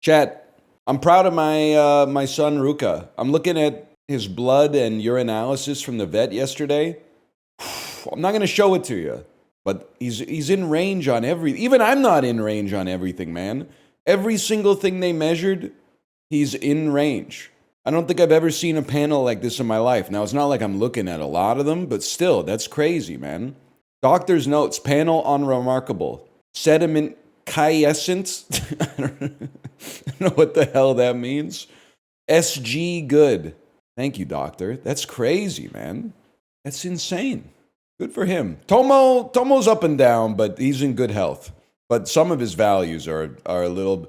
Chat, I'm proud of my son Ryuka. I'm looking at his blood and urinalysis from the vet yesterday. I'm not gonna show it to you, but he's in range on even I'm not in range on everything, man. Every single thing they measured, he's in range. I don't think I've ever seen a panel like this in my life. Now, it's not like I'm looking at a lot of them, but still, that's crazy, man. Doctor's notes, panel unremarkable. Sediment quiescent. I don't know what the hell that means. SG good. Thank you, doctor. That's crazy, man. That's insane. Good for him. Tomo's up and down, but he's in good health. But some of his values are a little...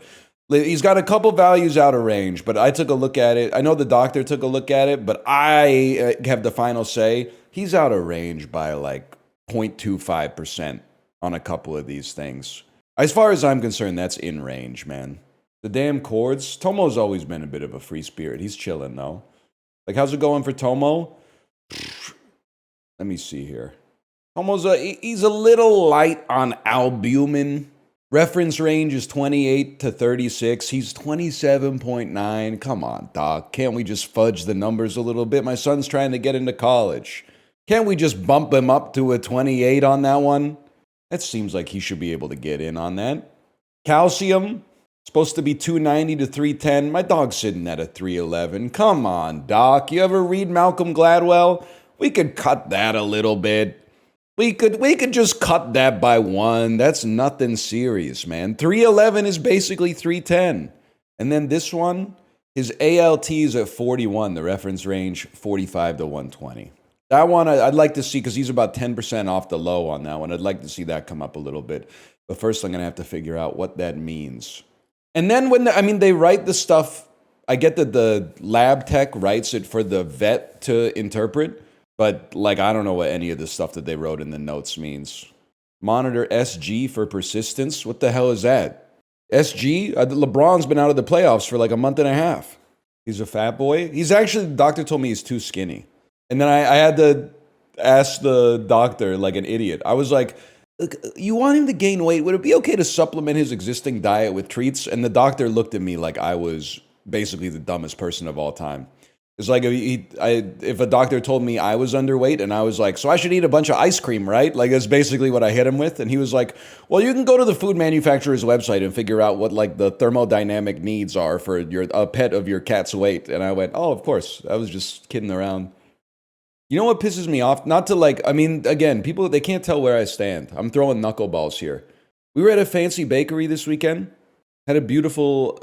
He's got a couple values out of range, but I took a look at it. I know the doctor took a look at it, but I have the final say. He's out of range by like 0.25% on a couple of these things. As far as I'm concerned, that's in range, man. The damn chords. Tomo's always been a bit of a free spirit. He's chilling, though. Like, how's it going for Tomo? Let me see here. Tomo's he's a little light on albumin. Reference range is 28 to 36. He's 27.9. Come on, doc. Can't we just fudge the numbers a little bit? My son's trying to get into college. Can't we just bump him up to a 28 on that one? That seems like he should be able to get in on that. Calcium, supposed to be 290 to 310. My dog's sitting at a 311. Come on, doc. You ever read Malcolm Gladwell? We could cut that a little bit. We could just cut that by 1. That's nothing serious, man. 311 is basically 310. And then this one, his ALT is at 41, the reference range 45 to 120. That one I'd like to see, because he's about 10% off the low on that one. I'd like to see that come up a little bit. But first I'm going to have to figure out what that means. And then they write the stuff, I get that the lab tech writes it for the vet to interpret. But, like, I don't know what any of the stuff that they wrote in the notes means. Monitor SG for persistence? What the hell is that? SG? LeBron's been out of the playoffs for like a month and a half. He's a fat boy. He's actually, the doctor told me he's too skinny. And then I had to ask the doctor like an idiot. I was like, you want him to gain weight? Would it be okay to supplement his existing diet with treats? And the doctor looked at me like I was basically the dumbest person of all time. It's like if a doctor told me I was underweight and I was like, so I should eat a bunch of ice cream, right? Like, that's basically what I hit him with. And he was like, well, you can go to the food manufacturer's website and figure out what like the thermodynamic needs are for a pet of your cat's weight. And I went, oh, of course. I was just kidding around. You know what pisses me off? Not to like, I mean, again, people, they can't tell where I stand. I'm throwing knuckleballs here. We were at a fancy bakery this weekend. Had a beautiful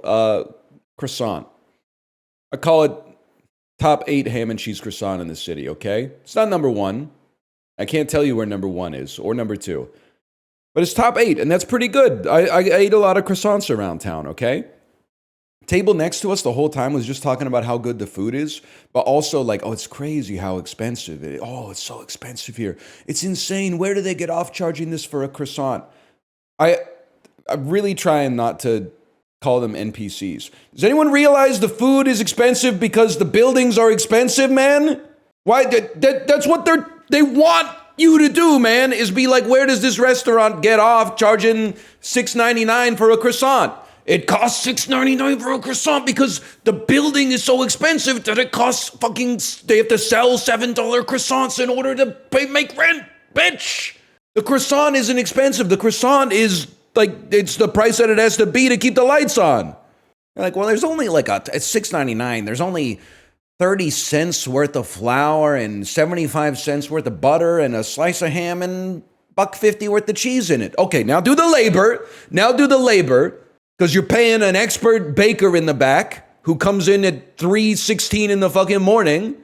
croissant. I call it top 8 ham and cheese croissant in the city, okay? It's not number 1. I can't tell you where number 1 is, or number 2. But it's top 8, and that's pretty good. I ate a lot of croissants around town, okay? Table next to us the whole time was just talking about how good the food is, but also like, oh, it's crazy how expensive it is. Oh, it's so expensive here. It's insane. Where do they get off charging this for a croissant? I'm really trying not to call them NPCs. Does anyone realize the food is expensive because the buildings are expensive, man? Why? That's what they want you to do, man, is be like, where does this restaurant get off charging $6.99 for a croissant? It costs $6.99 for a croissant because the building is so expensive that it costs they have to sell $7 croissants in order to make rent, bitch. The croissant isn't expensive. The croissant is like, it's the price that it has to be to keep the lights on. You're like, well, there's only like it's $6.99. There's only 30 cents worth of flour and 75 cents worth of butter and a slice of ham and $1.50 worth of cheese in it. Okay, now do the labor. Because you're paying an expert baker in the back who comes in at 3:16 in the fucking morning.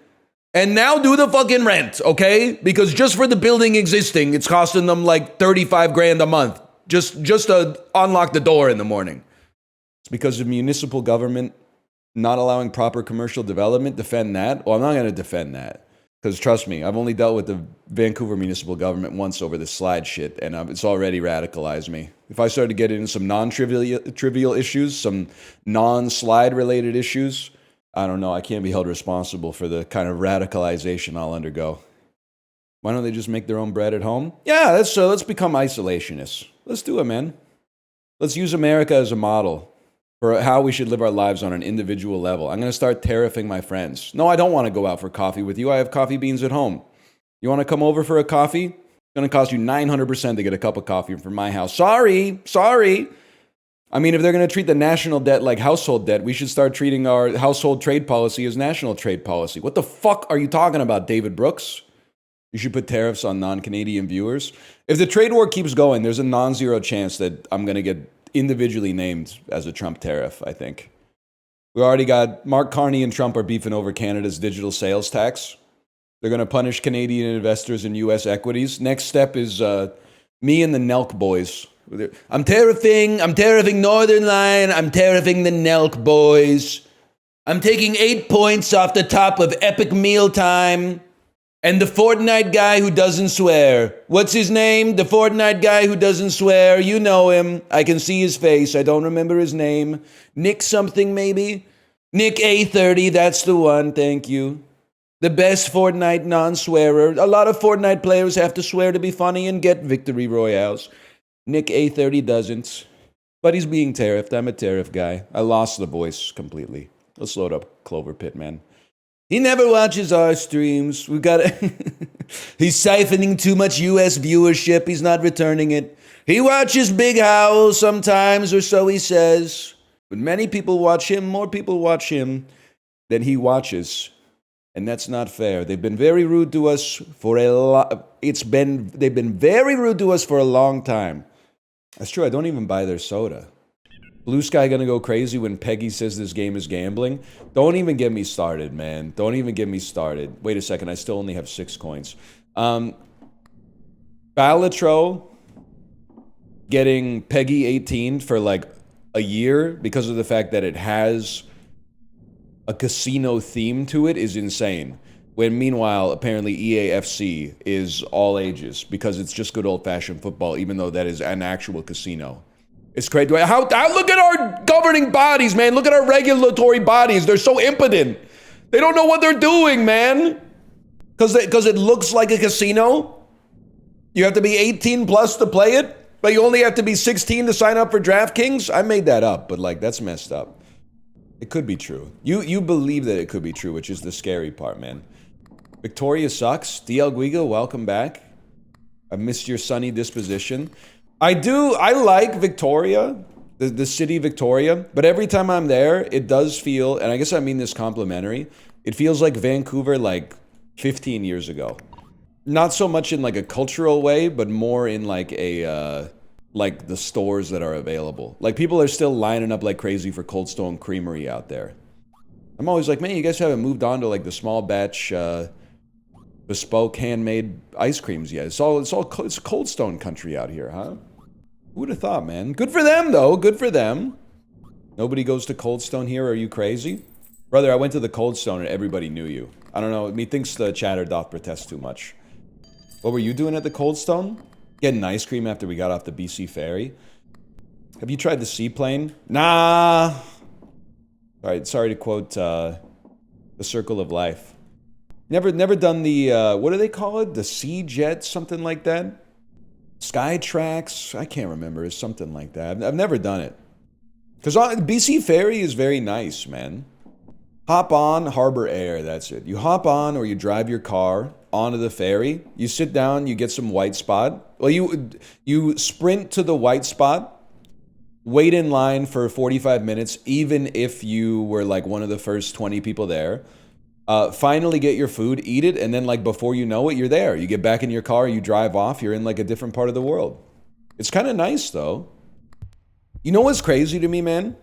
And now do the fucking rent, okay? Because just for the building existing, it's costing them like 35 grand a month. Just to unlock the door in the morning. It's because of municipal government not allowing proper commercial development. Defend that? Well, I'm not going to defend that. Because trust me, I've only dealt with the Vancouver municipal government once over this slide shit, and it's already radicalized me. If I started to get into some non-trivial issues, some non-slide related issues, I don't know, I can't be held responsible for the kind of radicalization I'll undergo. Why don't they just make their own bread at home? Yeah, let's become isolationists. Let's do it, man. Let's use America as a model. for how we should live our lives on an individual level. I'm going to start tariffing my friends. No, I don't want to go out for coffee with you. I have coffee beans at home. You want to come over for a coffee? It's going to cost you 900% to get a cup of coffee from my house. Sorry. I mean, if they're going to treat the national debt like household debt, we should start treating our household trade policy as national trade policy. What the fuck are you talking about, David Brooks? You should put tariffs on non-Canadian viewers. If the trade war keeps going, there's a non-zero chance that I'm going to get individually named as a Trump tariff, I think. We already got Mark Carney and Trump are beefing over Canada's digital sales tax. They're going to punish Canadian investors in U.S. equities. Next step is me and the Nelk boys. I'm tariffing Northernlion. I'm tariffing the Nelk boys. I'm taking 8 points off the top of Epic Mealtime. And the Fortnite guy who doesn't swear. What's his name? The Fortnite guy who doesn't swear. You know him. I can see his face. I don't remember his name. Nick something maybe? Nick A30, that's the one. Thank you. The best Fortnite non-swearer. A lot of Fortnite players have to swear to be funny and get victory royales. Nick A30 doesn't. But he's being tariffed. I'm a tariff guy. I lost the voice completely. Let's load up Clover Pit, man. He never watches our streams. We've got He's siphoning too much US viewership. He's not returning it. He watches Big Howl sometimes, or so he says. But many people watch him. More people watch him than he watches. And that's not fair. They've been very rude to us for a lot. They've been very rude to us for a long time. That's true. I don't even buy their soda. Blue Sky gonna go crazy when Peggy says this game is gambling. Don't even get me started, man. Don't even get me started. Wait a second. I still only have 6 coins. Balatro getting Peggy 18 for like a year because of the fact that it has a casino theme to it is insane. When meanwhile, apparently EAFC is all ages because it's just good old-fashioned football, even though that is an actual casino. It's crazy. Look at our governing bodies, man. Look at our regulatory bodies. They're so impotent. They don't know what they're doing, man. Because it looks like a casino. You have to be 18 plus to play it, but you only have to be 16 to sign up for DraftKings. I made that up, but like that's messed up. It could be true. You believe that it could be true, which is the scary part, man. Victoria sucks. DL Guigo, welcome back. I missed your sunny disposition. I like Victoria, the city Victoria, but every time I'm there, it does feel, and I guess I mean this complimentary, it feels like Vancouver like 15 years ago. Not so much in like a cultural way, but more in like a, like the stores that are available. Like people are still lining up like crazy for Cold Stone Creamery out there. I'm always like, man, you guys haven't moved on to like the small batch, bespoke handmade ice creams yet. It's Cold Stone country out here, huh? Who would have thought, man? Good for them, though. Good for them. Nobody goes to Cold Stone here. Are you crazy? Brother, I went to the Cold Stone and everybody knew you. I don't know. Methinks the chatter doth protest too much. What were you doing at the Cold Stone? Getting ice cream after we got off the BC ferry? Have you tried the seaplane? Nah. All right, sorry to quote The Circle of Life. Never done the, what do they call it? The Sea Jet, something like that? Sky Tracks? I can't remember. It's something like that. I've never done it. Because BC Ferry is very nice, man. Hop on, Harbor Air, that's it. You hop on or you drive your car onto the ferry. You sit down, you get some white spot. Well, you sprint to the white spot, wait in line for 45 minutes, even if you were like one of the first 20 people there. Finally get your food, eat it, and then like before you know it, you're there. You get back in your car, you drive off, you're in like a different part of the world. It's kind of nice though. You know what's crazy to me, man?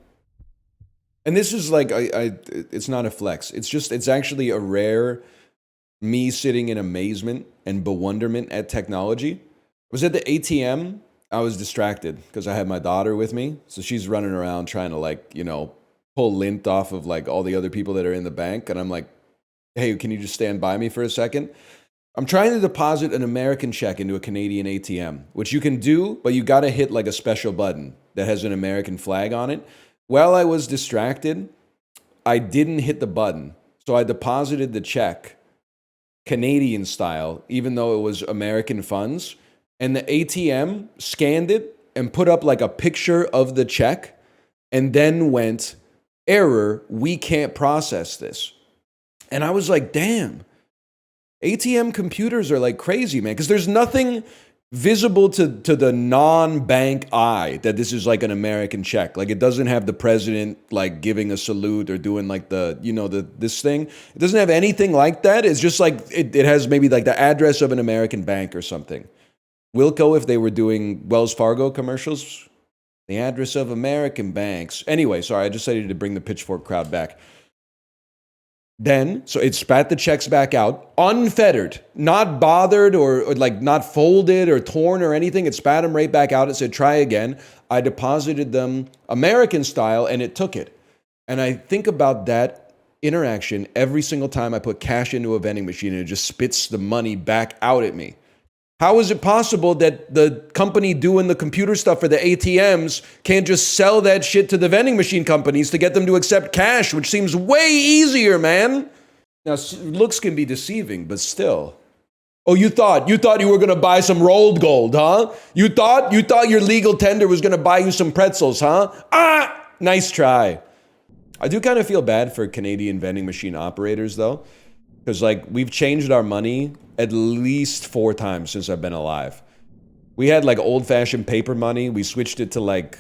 And this is like, it's not a flex. It's actually a rare me sitting in amazement and bewilderment at technology. I was at the ATM. I was distracted because I had my daughter with me. So she's running around trying to like, you know, pull lint off of like all the other people that are in the bank. And I'm like, hey, can you just stand by me for a second? I'm trying to deposit an American check into a Canadian ATM, which you can do, but you got to hit like a special button that has an American flag on it. While I was distracted, I didn't hit the button. So I deposited the check Canadian style, even though it was American funds. And the ATM scanned it and put up like a picture of the check and then went, error, we can't process this. And I was like, damn, ATM computers are like crazy, man, because there's nothing visible to the non-bank eye that this is like an American check. Like, it doesn't have the president like giving a salute or doing like this thing. It doesn't have anything like that. It's just like it has maybe like the address of an American bank or something. Wilco, if they were doing Wells Fargo commercials, the address of American banks. Anyway, sorry, I just decided to bring the pitchfork crowd back. Then, so it spat the checks back out, unfettered, not bothered or like not folded or torn or anything. It spat them right back out. It said, try again. I deposited them American style and it took it. And I think about that interaction every single time I put cash into a vending machine and it just spits the money back out at me. How is it possible that the company doing the computer stuff for the ATMs can't just sell that shit to the vending machine companies to get them to accept cash, which seems way easier, man? Now, looks can be deceiving, but still. Oh, you thought you were going to buy some rolled gold, huh? You thought your legal tender was going to buy you some pretzels, huh? Ah, nice try. I do kind of feel bad for Canadian vending machine operators, though. Because, like, we've changed our money at least 4 times since I've been alive. We had, like, old-fashioned paper money. We switched it to, like,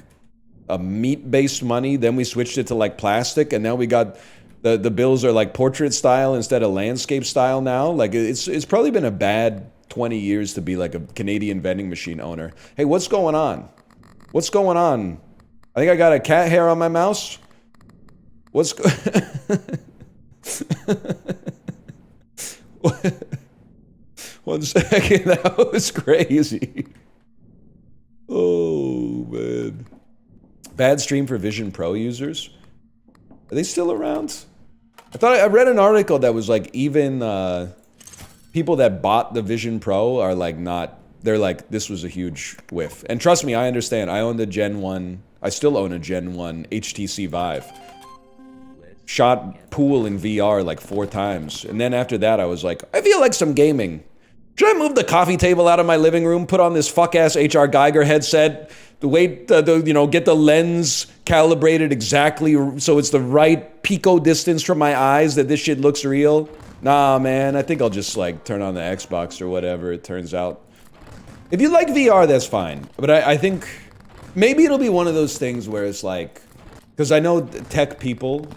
a meat-based money. Then we switched it to, like, plastic. And now we got... The bills are, like, portrait style instead of landscape style now. Like, it's probably been a bad 20 years to be, like, a Canadian vending machine owner. Hey, what's going on? What's going on? I think I got a cat hair on my mouse. What's... One second, that was crazy. Oh, man. Bad stream for Vision Pro users? Are they still around? I read an article that was like even people that bought the Vision Pro are like not, they're like, this was a huge whiff. And trust me, I understand. I owned a Gen 1, I still own a Gen 1 HTC Vive. Shot pool in VR like 4 times. And then after that, I was like, I feel like some gaming. Should I move the coffee table out of my living room, put on this fuck-ass HR Geiger headset, get the lens calibrated exactly so it's the right pico distance from my eyes that this shit looks real? Nah, man, I think I'll just like turn on the Xbox or whatever it turns out. If you like VR, that's fine. But I think maybe it'll be one of those things where it's like, because I know tech people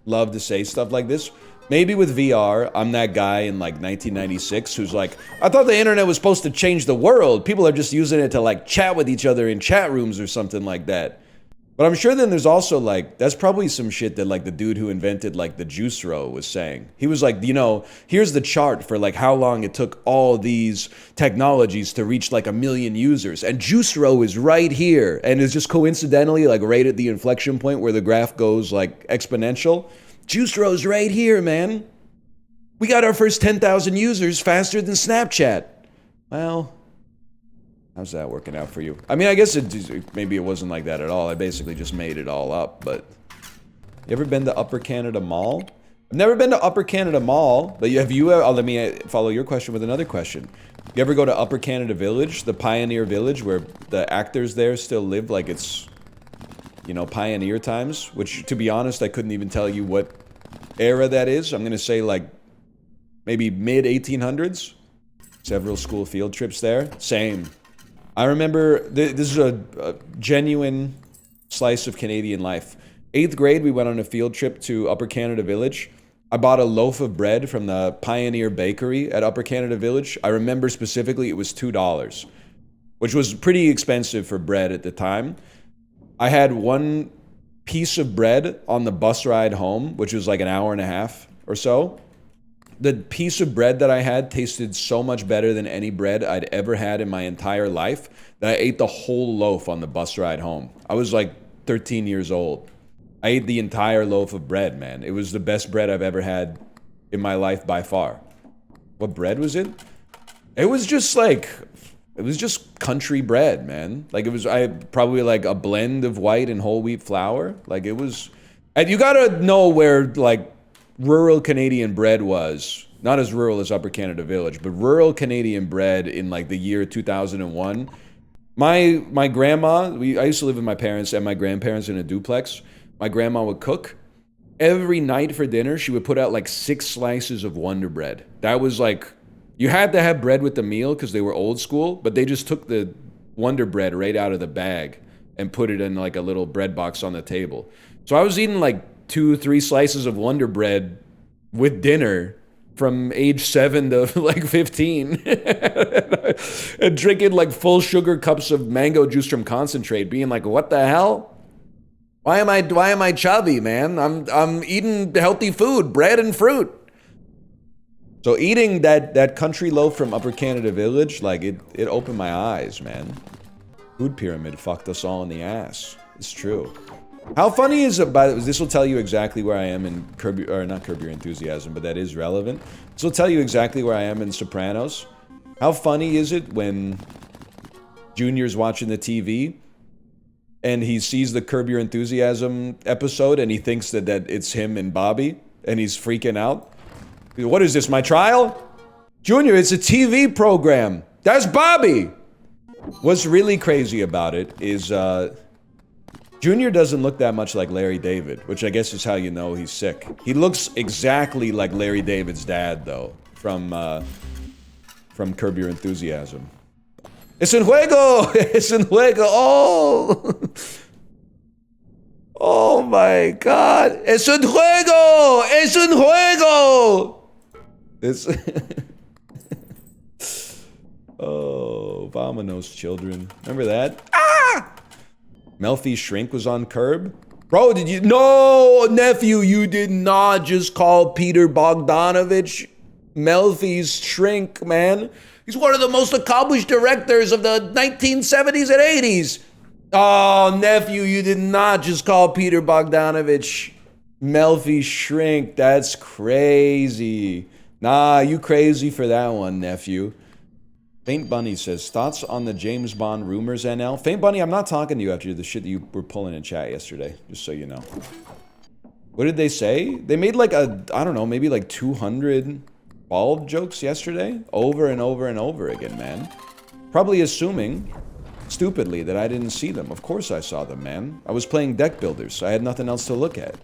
love to say stuff like this. Maybe with VR, I'm that guy in like 1996 who's like, I thought the internet was supposed to change the world. People are just using it to like chat with each other in chat rooms or something like that. But I'm sure then there's also like, that's probably some shit that like the dude who invented like the juice row was saying. He was like, here's the chart for like how long it took all these technologies to reach like 1 million users. And juice row is right here. And it's just coincidentally like right at the inflection point where the graph goes like exponential. Juice row's right here, man. We got our first 10,000 users faster than Snapchat. Well, how's that working out for you? I mean, I guess maybe it wasn't like that at all. I basically just made it all up, but... You ever been to Upper Canada Mall? I've never been to Upper Canada Mall, but have you ever... let me follow your question with another question. You ever go to Upper Canada Village, the Pioneer Village, where the actors there still live like it's... pioneer times, which, to be honest, I couldn't even tell you what era that is. I'm going to say, like, maybe mid-1800s. Several school field trips there. Same. I remember, this is a genuine slice of Canadian life. 8th grade, we went on a field trip to Upper Canada Village. I bought a loaf of bread from the Pioneer Bakery at Upper Canada Village. I remember specifically it was $2, which was pretty expensive for bread at the time. I had one piece of bread on the bus ride home, which was like an hour and a half or so. The piece of bread that I had tasted so much better than any bread I'd ever had in my entire life that I ate the whole loaf on the bus ride home. I was like 13 years old. I ate the entire loaf of bread, man. It was the best bread I've ever had in my life by far. What bread was it? It was just country bread, man. Like, it was probably like a blend of white and whole wheat flour. Like, it was... And you gotta know where, like, rural Canadian bread was. Not as rural as Upper Canada Village, but rural Canadian bread in, like, the year 2001 My grandma, I used to live with my parents and my grandparents in a duplex. My grandma would cook. Every night for dinner, she would put out like 6 slices of Wonder Bread. That was like, you had to have bread with the meal because they were old school, but they just took the Wonder Bread right out of the bag and put it in like a little bread box on the table. So I was eating like 2-3 slices of Wonder Bread with dinner from age 7 to like 15 and drinking like full sugar cups of mango juice from concentrate, being like, what the hell? Why am I chubby, man? I'm eating healthy food, bread and fruit. So eating that country loaf from Upper Canada Village, like it opened my eyes, man. Food pyramid fucked us all in the ass. It's true. How funny is it? This will tell you exactly where I am in not Curb Your Enthusiasm, but that is relevant. This will tell you exactly where I am in Sopranos. How funny is it when Junior's watching the TV and he sees the Curb Your Enthusiasm episode and he thinks that it's him and Bobby and he's freaking out? What is this, my trial? Junior, it's a TV program. That's Bobby. What's really crazy about it is Junior doesn't look that much like Larry David, which I guess is how you know he's sick. He looks exactly like Larry David's dad, though, from Curb Your Enthusiasm. Es un juego! Es un juego! Oh! Oh my God! Es un juego! Es un juego! It's... Oh, Vamonos, children. Remember that? Ah! Melfi's shrink was on Curb. Bro, did you... No, nephew, you did not just call Peter Bogdanovich Melfi's shrink, man. He's one of the most accomplished directors of the 1970s and 80s. Oh, nephew, you did not just call Peter Bogdanovich Melfi's shrink. That's crazy. Nah, you crazy for that one, nephew. Faint Bunny says, thoughts on the James Bond rumors, NL? Faint Bunny, I'm not talking to you after the shit that you were pulling in chat yesterday, just so you know. What did they say? They made like I don't know, maybe like 200 bald jokes yesterday? Over and over and over again, man. Probably assuming, stupidly, that I didn't see them. Of course I saw them, man. I was playing deck builders, so I had nothing else to look at.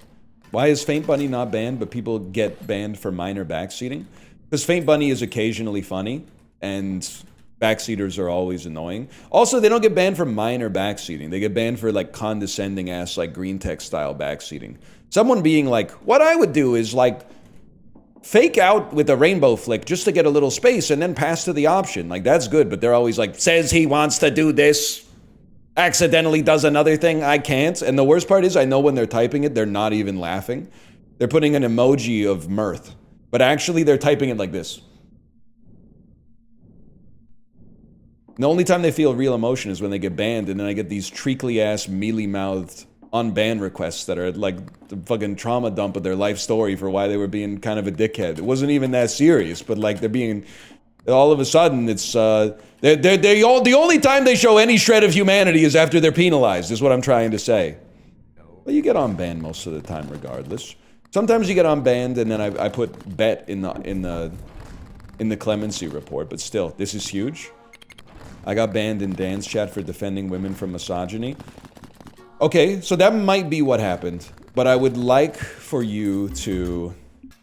Why is Faint Bunny not banned, but people get banned for minor backseating? Because Faint Bunny is occasionally funny, and backseaters are always annoying. Also, they don't get banned for minor backseating. They get banned for like condescending ass, like green tech style backseating. Someone being like, what I would do is like fake out with a rainbow flick just to get a little space and then pass to the option. Like that's good, but they're always like, says he wants to do this, accidentally does another thing, I can't. And the worst part is I know when they're typing it, they're not even laughing. They're putting an emoji of mirth, but actually they're typing it like this. The only time they feel real emotion is when they get banned, and then I get these treacly-ass, mealy-mouthed unban requests that are like the fucking trauma dump of their life story for why they were being kind of a dickhead. It wasn't even that serious, but like they're being... All of a sudden, it's... the only time they show any shred of humanity is after they're penalized, is what I'm trying to say. Well, you get unbanned most of the time regardless. Sometimes you get unbanned, and then I put bet in the clemency report, but still, this is huge. I got banned in Dan's chat for defending women from misogyny. Okay, so that might be what happened, but I would like for you to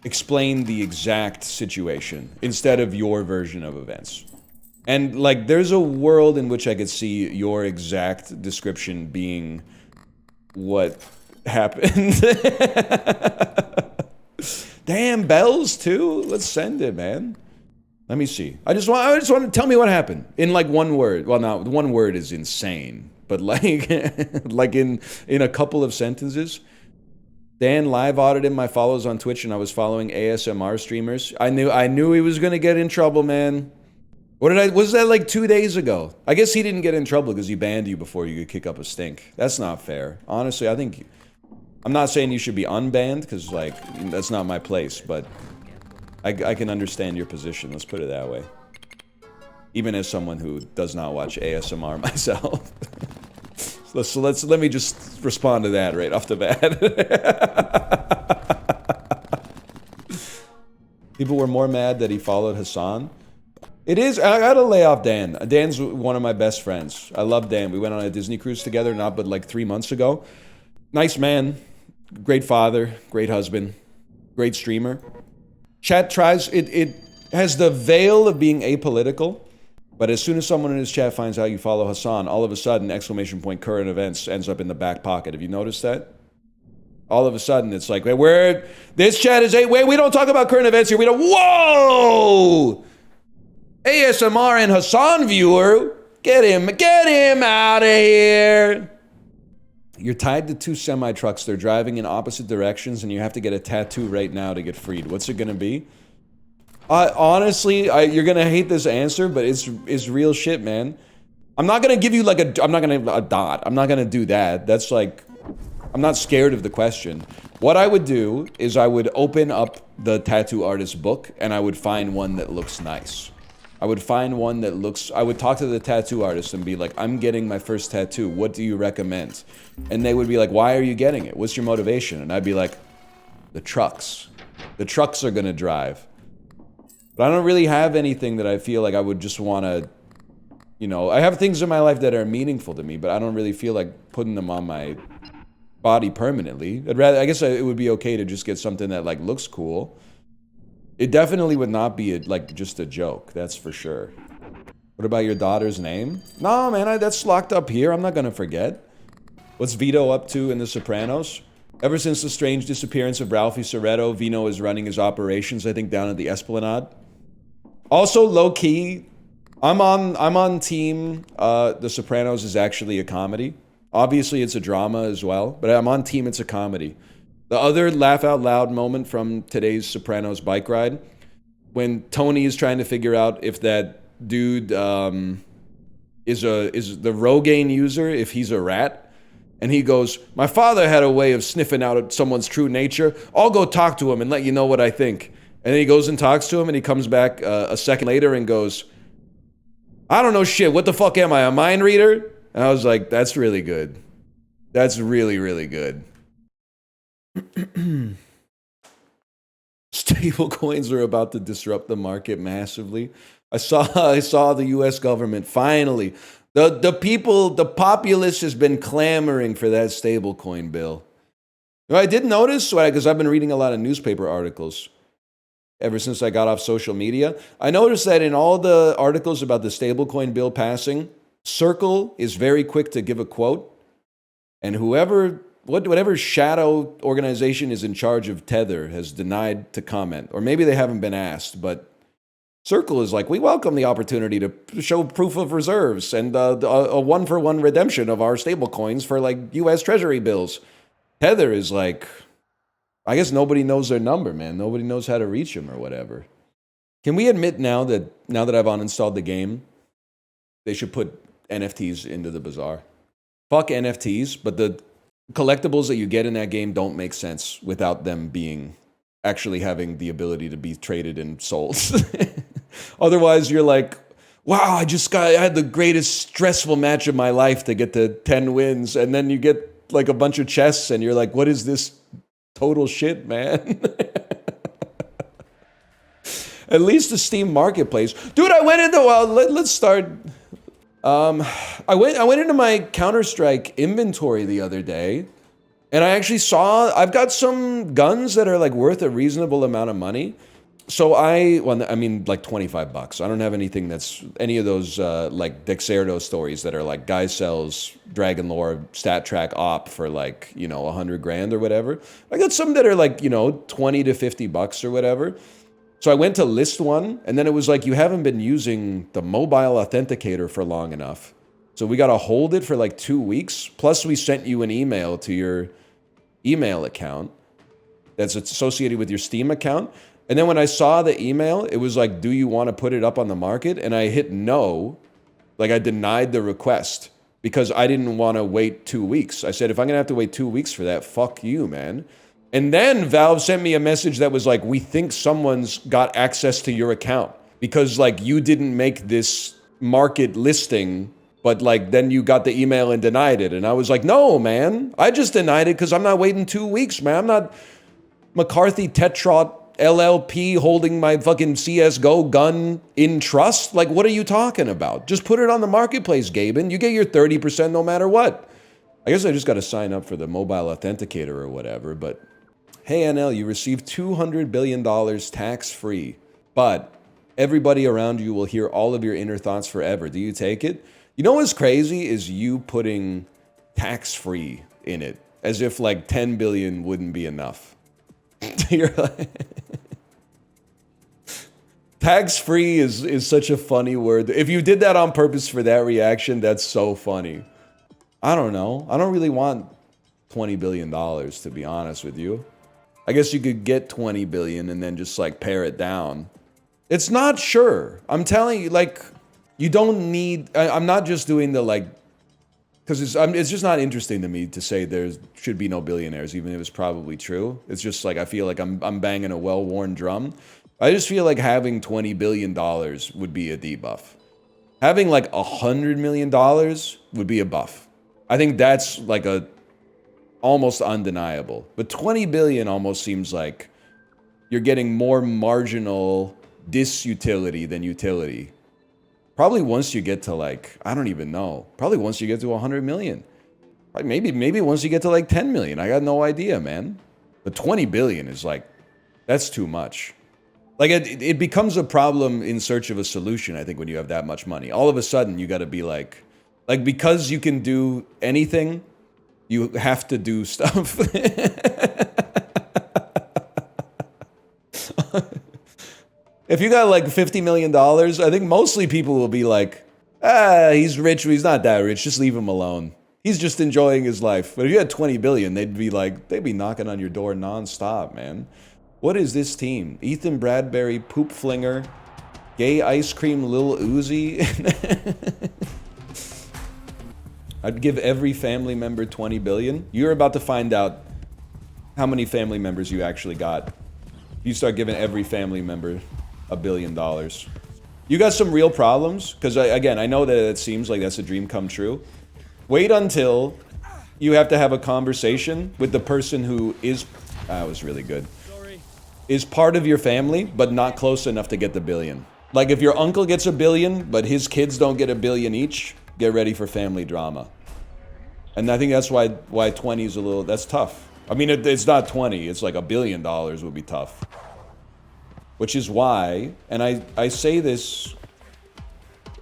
explain the exact situation instead of your version of events. And like, there's a world in which I could see your exact description being what happened. Damn, bells too? Let's send it, man. Let me see. I just want to tell me what happened in like one word. Well, now one word is insane, but like, like in a couple of sentences. Dan live audited my follows on Twitch, and I was following ASMR streamers. I knew he was gonna get in trouble, man. Was that like 2 days ago? I guess he didn't get in trouble because he banned you before you could kick up a stink. That's not fair. Honestly, I'm not saying you should be unbanned because like that's not my place, but. I can understand your position, let's put it that way. Even as someone who does not watch ASMR myself. So let me just respond to that right off the bat. People were more mad that he followed Hassan. It is. I gotta lay off Dan. Dan's one of my best friends. I love Dan. We went on a Disney cruise together, not but like 3 months ago. Nice man, great father, great husband, great streamer. Chat tries, it has the veil of being apolitical, but as soon as someone in his chat finds out you follow Hassan, all of a sudden, exclamation point, current events ends up in the back pocket. Have you noticed that? All of a sudden, it's like, this chat is, we don't talk about current events here. We don't, whoa! ASMR and Hassan viewer, get him out of here. You're tied to 2 semi-trucks. They're driving in opposite directions, and you have to get a tattoo right now to get freed. What's it gonna be? Honestly, you're gonna hate this answer, but it's real shit, man. I'm not gonna give you like a dot. I'm not gonna do that. That's like, I'm not scared of the question. What I would do is I would open up the tattoo artist book, and I would find one that looks nice. I would find one that looks, I would talk to the tattoo artist and be like, I'm getting my first tattoo. What do you recommend? And they would be like, why are you getting it? What's your motivation? And I'd be like, the trucks. The trucks are gonna drive. But I don't really have anything that I feel like I would just wanna, you know, I have things in my life that are meaningful to me, but I don't really feel like putting them on my body permanently. I guess it would be okay to just get something that like looks cool. It definitely would not be like just a joke, that's for sure. What about your daughter's name? No, man, that's locked up here. I'm not gonna forget. What's Vito up to in The Sopranos? Ever since the strange disappearance of Ralphie Soretto, Vino is running his operations, I think, down at the Esplanade. Also, low-key, I'm on team, The Sopranos is actually a comedy. Obviously, it's a drama as well, but I'm on team it's a comedy. The other laugh out loud moment from today's Sopranos bike ride, when Tony is trying to figure out if that dude is the Rogaine user, if he's a rat, and he goes, my father had a way of sniffing out someone's true nature. I'll go talk to him and let you know what I think. And then he goes and talks to him, and he comes back a second later and goes, I don't know shit, what the fuck am I, a mind reader? And I was like, that's really good. That's really, really good. Stable coins are about to disrupt the market massively. I saw the US government finally. The people, the populace has been clamoring for that stable coin bill. I did notice, because I've been reading a lot of newspaper articles ever since I got off social media. I noticed that in all the articles about the stablecoin bill passing, Circle is very quick to give a quote, and whatever shadow organization is in charge of Tether has denied to comment, or maybe they haven't been asked, but Circle is like, we welcome the opportunity to show proof of reserves and a one-for-one redemption of our stablecoins for like US Treasury bills. Tether is like, I guess nobody knows their number, man. Nobody knows how to reach them or whatever. Can we admit now that I've uninstalled the game, they should put NFTs into the Bazaar? Fuck NFTs, but the collectibles that you get in that game don't make sense without them actually having the ability to be traded and sold. Otherwise, you're like, wow, I had the greatest stressful match of my life to get to 10 wins, and then you get like a bunch of chests, and you're like, what is this total shit, man? At least the Steam Marketplace. Dude, I went into, let's start. I went into my Counter-Strike inventory the other day, and I actually saw, I've got some guns that are like worth a reasonable amount of money. So I mean like $25. I don't have anything that's, any of those like Dexerto stories that are like guy sells Dragon Lore stat track op for like, you know, 100 grand or whatever. I got some that are like, you know, 20 to 50 bucks or whatever. So I went to list one, and then it was like, you haven't been using the mobile authenticator for long enough. So we got to hold it for like 2 weeks. Plus we sent you an email to your email account that's associated with your Steam account. And then when I saw the email, it was like, do you want to put it up on the market? And I hit no, like I denied the request because I didn't want to wait 2 weeks. I said, if I'm going to have to wait 2 weeks for that, fuck you, man. And then Valve sent me a message that was like, we think someone's got access to your account because like you didn't make this market listing, but like then you got the email and denied it. And I was like, no, man, I just denied it because I'm not waiting 2 weeks, man. I'm not McCarthy Tetrot LLP holding my fucking CSGO gun in trust? Like, what are you talking about? Just put it on the marketplace, Gaben. You get your 30% no matter what. I guess I just got to sign up for the mobile authenticator or whatever, but hey, NL, you received $200 billion tax-free, but everybody around you will hear all of your inner thoughts forever. Do you take it? You know what's crazy is you putting tax-free in it, as if like 10 billion wouldn't be enough. You're like... Tax-free is such a funny word. If you did that on purpose for that reaction, that's so funny. I don't know. I don't really want $20 billion, to be honest with you. I guess you could get 20 billion and then just like pare it down. It's not sure. I'm telling you, like, you don't need... I'm not just doing the like... Because it's just not interesting to me to say there should be no billionaires, even if it's probably true. It's just like, I feel like I'm banging a well-worn drum. I just feel like having $20 billion would be a debuff. Having like $100 million would be a buff. I think that's like almost undeniable. But 20 billion almost seems like you're getting more marginal disutility than utility. Probably once you get to like, I don't even know. Probably once you get to 100 million. Like maybe once you get to like 10 million. I got no idea, man. But 20 billion is like, that's too much. Like it becomes a problem in search of a solution, I think, when you have that much money. All of a sudden, you got to be like because you can do anything, you have to do stuff. If you got like $50 million, I think mostly people will be like, he's rich, he's not that rich, just leave him alone. He's just enjoying his life. But if you had 20 billion, they'd be knocking on your door nonstop, man. What is this team? Ethan Bradbury, Poop Flinger, Gay Ice Cream Lil Uzi. I'd give every family member 20 billion. You're about to find out how many family members you actually got. You start giving every family member $1 billion. You got some real problems? Because again, I know that it seems like that's a dream come true. Wait until you have to have a conversation with the person who is... That was really good. Is part of your family, but not close enough to get the billion. Like if your uncle gets $1 billion, but his kids don't get $1 billion each, get ready for family drama. And I think that's why 20 is a little... That's tough. I mean, it's not 20. It's like $1 billion would be tough. Which is why, and I say this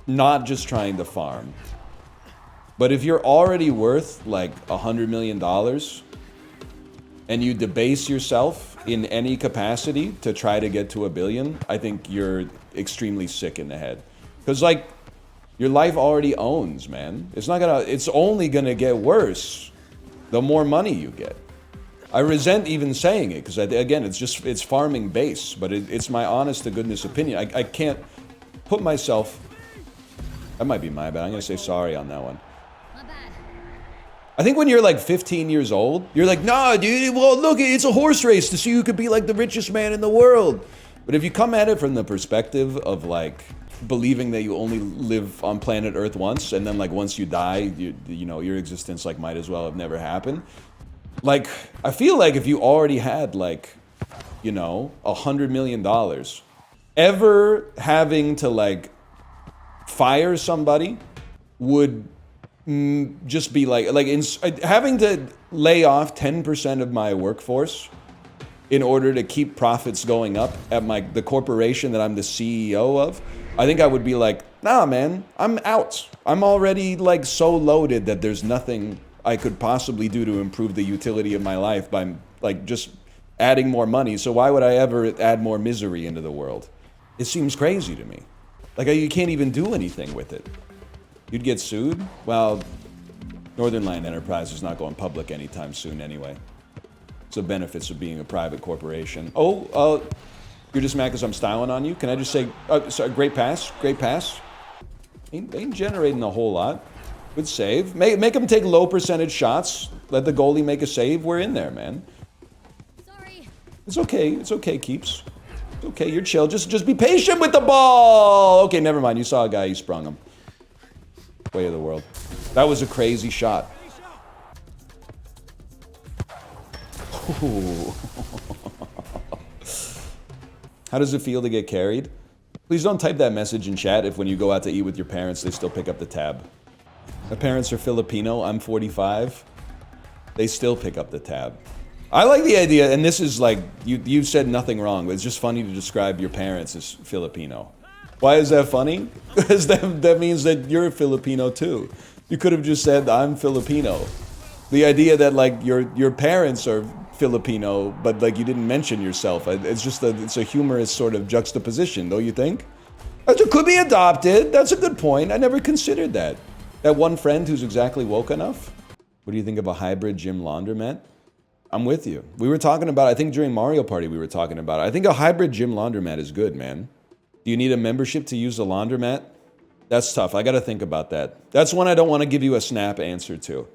not just trying to farm, but if you're already worth like $100 million and you debase yourself in any capacity to try to get to $1 billion, I think you're extremely sick in the head. Because like, your life already owns, man. It's only gonna get worse the more money you get. I resent even saying it, because again, it's farming base, but it's my honest to goodness opinion. I can't put myself, that might be my bad, I'm gonna say sorry on that one. I think when you're like 15 years old, you're like, nah, dude, well, look, it's a horse race to see who could be like the richest man in the world. But if you come at it from the perspective of like believing that you only live on planet Earth once, and then like once you die, you know, your existence like might as well have never happened. Like, I feel like if you already had like, you know, $100 million, ever having to like fire somebody would just be like having to lay off 10% of my workforce in order to keep profits going up at the corporation that I'm the CEO of. I think I would be like, nah, man, I'm out. I'm already like so loaded that there's nothing I could possibly do to improve the utility of my life by like just adding more money. So why would I ever add more misery into the world? It seems crazy to me. Like you can't even do anything with it. You'd get sued? Well, Northernlion Enterprise is not going public anytime soon anyway. It's the benefits of being a private corporation. You're just mad because I'm styling on you? Can I just say, sorry, great pass, great pass? Ain't generating a whole lot. Good save. Make them take low percentage shots. Let the goalie make a save. We're in there, man. Sorry. It's okay, Keeps. It's okay, you're chill. Just be patient with the ball. Okay, never mind. You saw a guy, you sprung him. Way of the world. That was a crazy shot. Ooh. How does it feel to get carried? Please don't type that message in chat if when you go out to eat with your parents, they still pick up the tab. My parents are Filipino. I'm 45. They still pick up the tab. I like the idea, and this is like, you said nothing wrong, but it's just funny to describe your parents as Filipino. Why is that funny? Because that means that you're Filipino too. You could have just said, I'm Filipino. The idea that like your parents are Filipino, but like you didn't mention yourself, it's just it's a humorous sort of juxtaposition, don't you think? It could be adopted. That's a good point. I never considered that. That one friend who's exactly woke enough. What do you think of a hybrid gym laundromat? I'm with you. We were talking about, I think during Mario Party we were talking about it. I think a hybrid gym laundromat is good, man. Do you need a membership to use a laundromat? That's tough. I got to think about that. That's one I don't want to give you a snap answer to.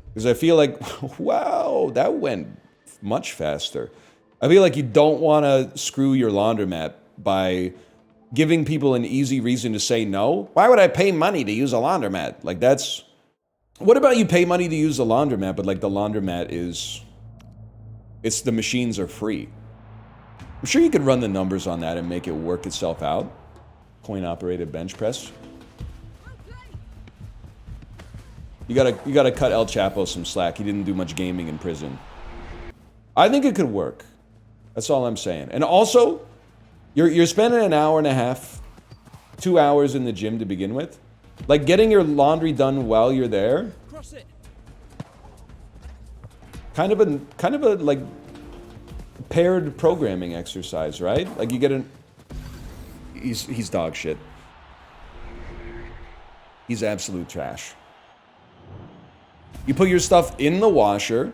Because I feel like, wow, that went much faster. I feel like you don't want to screw your laundromat by giving people an easy reason to say no. Why would I pay money to use a laundromat? Like that's... What about you pay money to use a laundromat, but like the laundromat is... the machines are free. I'm sure you could run the numbers on that and make it work itself out. Coin-operated bench press. You gotta cut El Chapo some slack. He didn't do much gaming in prison. I think it could work. That's all I'm saying. And also, you're spending an hour and a half, 2 hours in the gym to begin with. Like getting your laundry done while you're there. Kind of a like paired programming exercise, right? Like you get an... He's dog shit. He's absolute trash. You put your stuff in the washer,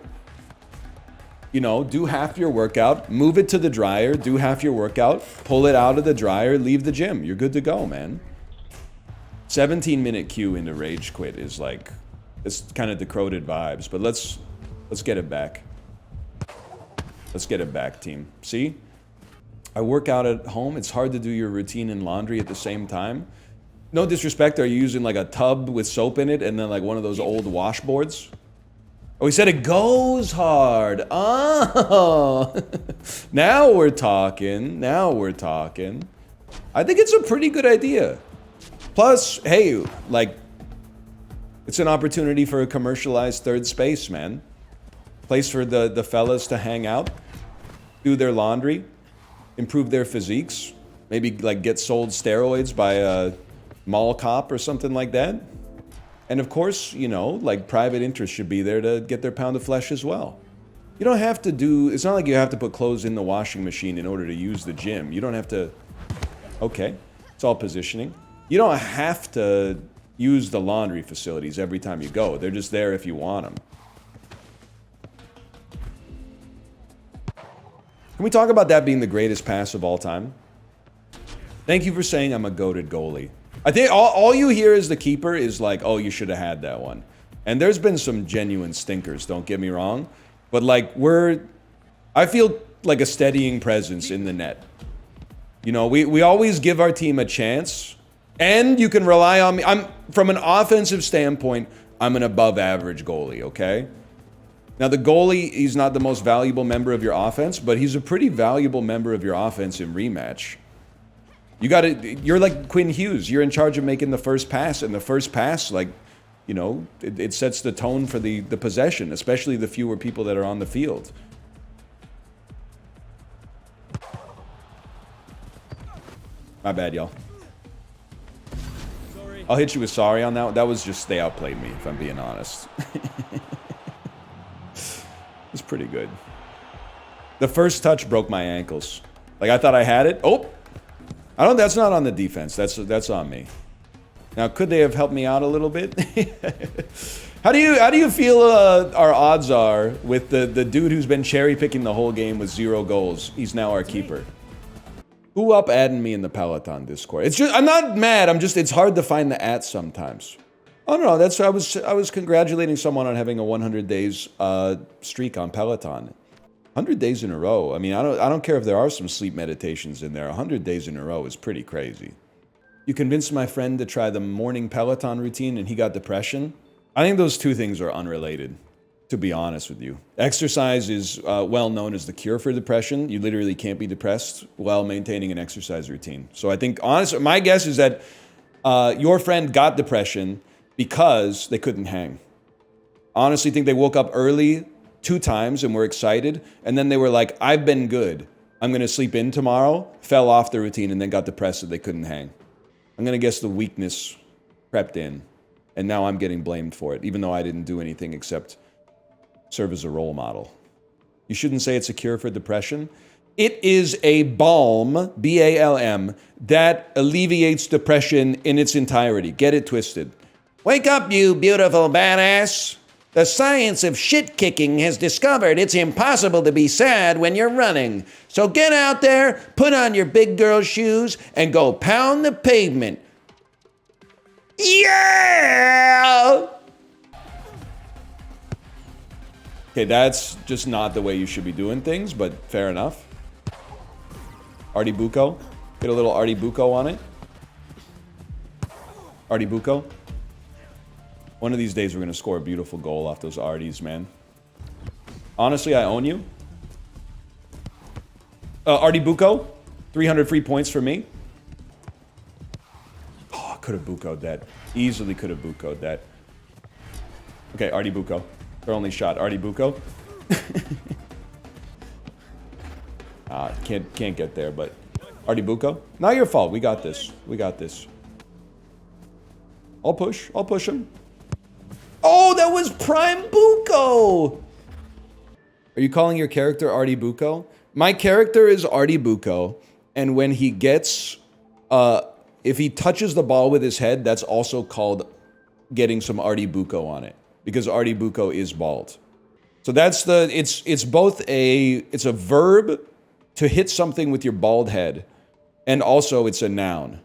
you know, do half your workout, move it to the dryer, do half your workout, pull it out of the dryer, leave the gym. You're good to go, man. 17-minute queue into Rage Quit is like, it's kind of decroded vibes, but let's get it back. Let's get it back, team. See? I work out at home. It's hard to do your routine and laundry at the same time. No disrespect, are you using like a tub with soap in it and then like one of those old washboards? Oh, he said it goes hard. Oh, now we're talking. Now we're talking. I think it's a pretty good idea. Plus, hey, like, it's an opportunity for a commercialized third space, man. Place for the fellas to hang out, do their laundry, improve their physiques, maybe like get sold steroids by a mall cop or something like that. And of course, you know, like private interest should be there to get their pound of flesh as well. You don't have to do, it's not like you have to put clothes in the washing machine in order to use the gym. You don't have to, okay, it's all positioning. You don't have to use the laundry facilities every time you go. They're just there if you want them. Can we talk about that being the greatest pass of all time? Thank you for saying I'm a goated goalie. I think all you hear as the keeper is like, oh, you should have had that one. And there's been some genuine stinkers, don't get me wrong. But like I feel like a steadying presence in the net. You know, we always give our team a chance. And you can rely on me. From an offensive standpoint, I'm an above average goalie, okay? Now the goalie, he's not the most valuable member of your offense, but he's a pretty valuable member of your offense in rematch. You're like Quinn Hughes. You're in charge of making the first pass, and the first pass, like, you know, it sets the tone for the possession, especially the fewer people that are on the field. My bad, y'all. I'll hit you with sorry on that one. That was just they outplayed me, if I'm being honest. It's pretty good. The first touch broke my ankles. Like I thought I had it. Oh, that's not on the defense. That's on me. Now, could they have helped me out a little bit? How do you feel our odds are with the dude who's been cherry picking the whole game with 0 goals? He's now our keeper. Who up adding me in the Peloton Discord? It's just, I'm not mad. it's hard to find the @ sometimes. Oh no, I was congratulating someone on having a 100 days streak on Peloton. 100 days in a row. I mean, I don't care if there are some sleep meditations in there. 100 days in a row is pretty crazy. You convinced my friend to try the morning Peloton routine and he got depression. I think those two things are unrelated. to be honest with you. Exercise is well known as the cure for depression. You literally can't be depressed while maintaining an exercise routine. So I think, honestly, my guess is that your friend got depression because they couldn't hang. Honestly, think they woke up early 2 times and were excited, and then they were like, I've been good. I'm going to sleep in tomorrow, fell off the routine, and then got depressed that they couldn't hang. I'm going to guess the weakness crept in, and now I'm getting blamed for it, even though I didn't do anything except serve as a role model. You shouldn't say it's a cure for depression. It is a balm, B-A-L-M, that alleviates depression in its entirety. Get it twisted. Wake up, you beautiful badass. The science of shit-kicking has discovered it's impossible to be sad when you're running. So get out there, put on your big girl shoes, and go pound the pavement. Yeah! Okay, that's just not the way you should be doing things, but fair enough. Artie Bucco. Get a little Artie Bucco on it. Artie Bucco. One of these days, we're going to score a beautiful goal off those Arties, man. Honestly, I own you. Artie Bucco, 300 free points for me. Oh, I could have Bucco'd that. Easily could have Bucco'd that. Okay, Artie Bucco. Their only shot, Artie Bucco. Can't get there, but Artie Bucco. Not your fault. We got this. We got this. I'll push him. Oh, that was Prime Bucco! Are you calling your character Artie Bucco? My character is Artie Bucco, and when he gets, if he touches the ball with his head, that's also called getting some Artie Bucco on it, because Artie Bucco is bald. So that's it's both it's a verb to hit something with your bald head, and also it's a noun.